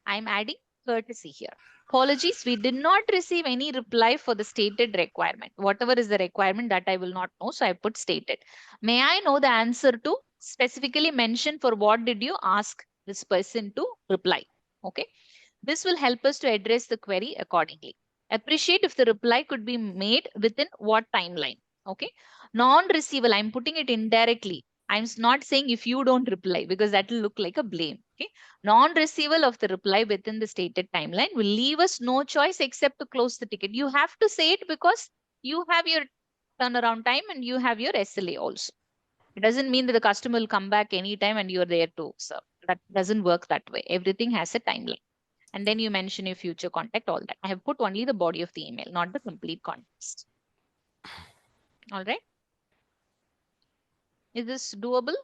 I'm adding courtesy here. Apologies, we did not receive any reply for the stated requirement. Whatever is the requirement that I will not know, so I put stated. May I know the answer to specifically mention for what did you ask this person to reply? Okay. This will help us to address the query accordingly. Appreciate if the reply could be made within what timeline. Okay. Non-receivable, I'm putting it indirectly. I'm not saying if you don't reply because that will look like a blame. Okay. Non-receivable of the reply within the stated timeline will leave us no choice except to close the ticket. You have to say it because you have your turnaround time and you have your SLA also. It doesn't mean that the customer will come back anytime and you're there to serve. That doesn't work that way. Everything has a timeline. And then you mention your future contact, all that. I have put only the body of the email, not the complete context. All right. Is this doable?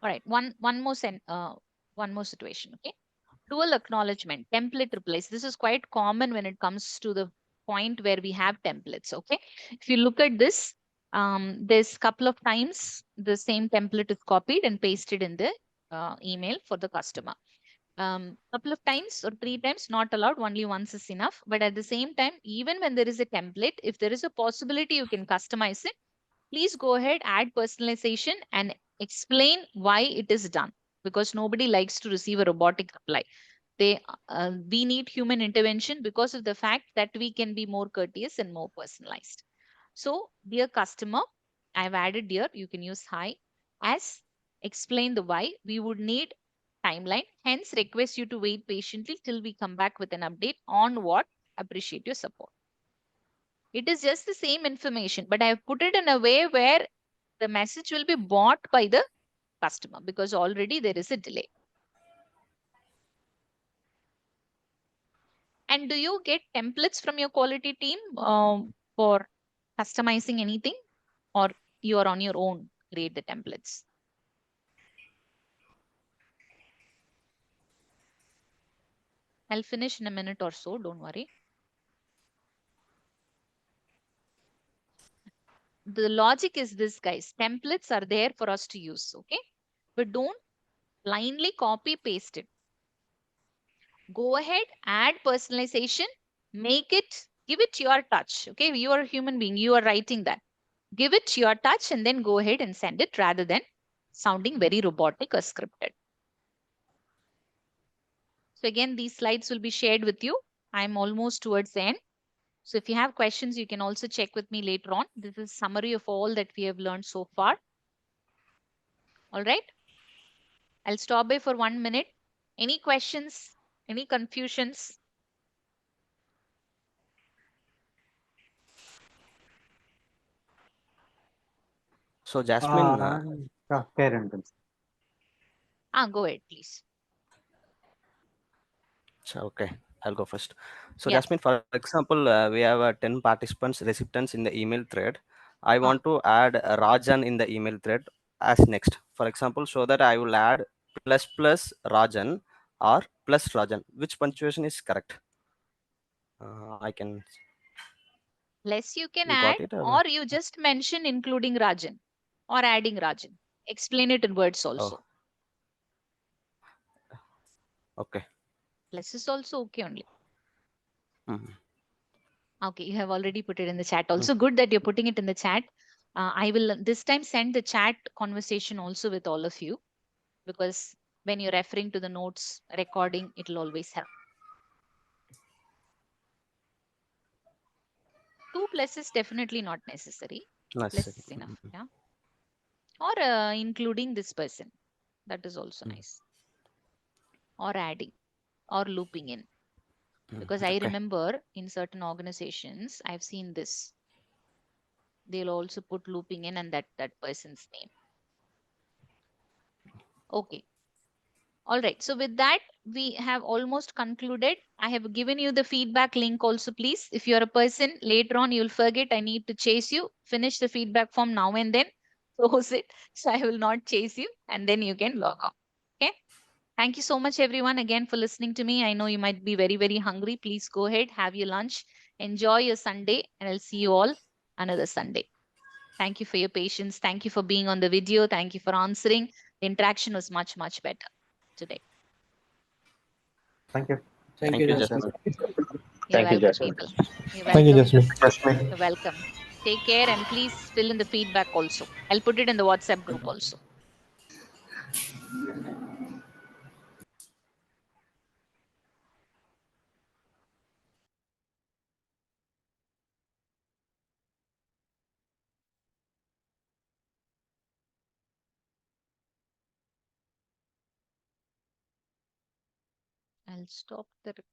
All right. One more situation. Okay. Dual acknowledgement, template replace. This is quite common when it comes to the point where we have templates. Okay. If you look at this, there's a couple of times the same template is copied and pasted in the email for the customer. Couple of times or 3 times not allowed, only once is enough. But at the same time, even when there is a template, if there is a possibility you can customize it, please go ahead, add personalization and explain why it is done, because nobody likes to receive a robotic reply. We need human intervention because of the fact that we can be more courteous and more personalized. So, dear customer, I've added here, you can use hi as explain the why. We would need timeline, hence request you to wait patiently till we come back with an update on what. Appreciate your support. It is just the same information, but I have put it in a way where the message will be bought by the customer because already there is a delay. And do you get templates from your quality team for customizing anything, or you are on your own create the templates? I'll finish in a minute or so, don't worry. The logic is this, guys. Templates are there for us to use, okay? But don't blindly copy paste it. Go ahead, add personalization, make it, give it your touch, okay? You are a human being, you are writing that. Give it your touch and then go ahead and send it rather than sounding very robotic or scripted. So again, these slides will be shared with you. I'm almost towards the end. So if you have questions, you can also check with me later on. This is summary of all that we have learned so far. All right. I'll stop by for 1 minute. Any questions? Any confusions? So Jasmine, Parents. Go ahead, please. Okay, I'll go first. So Yeah. Jasmine, for example, we have 10 participants recipients in the email thread. I want to add Rajan in the email thread as next. For example, so that I will add plus Rajan or plus Rajan. Which punctuation is correct? I can. Less you can You add, got it? or you just mention including Rajan or adding Rajan. Explain it in words also. Okay. Less is also okay only. Mm-hmm. Okay, you have already put it in the chat. Also good that you're putting it in the chat. I will this time send the chat conversation also with all of you, because when you're referring to the notes recording, it'll always help. 2+ is definitely not necessary. Plus is enough. Yeah. Or including this person. That is also nice. Or adding or looping in. Because I remember in certain organizations, I've seen this. They'll also put looping in and that person's name. Okay. All right. So with that, we have almost concluded. I have given you the feedback link also, please. If you're a person, later on, you'll forget I need to chase you. Finish the feedback form now and then. Close it. So I will not chase you. And then you can log off. Okay. Thank you so much, everyone, again for listening to me. I know you might be very, very hungry. Please go ahead, have your lunch, enjoy your Sunday, and I'll see you all another Sunday. Thank you for your patience. Thank you for being on the video. Thank you for answering. The interaction was much, much better today. Thank you. Thank you, Jasmine. You're Thank you, welcome, Jasmine. people. You're Thank you, welcome. Jasmine. You're welcome. Take care and please fill in the feedback also. I'll put it in the WhatsApp group also. I'll stop the recording.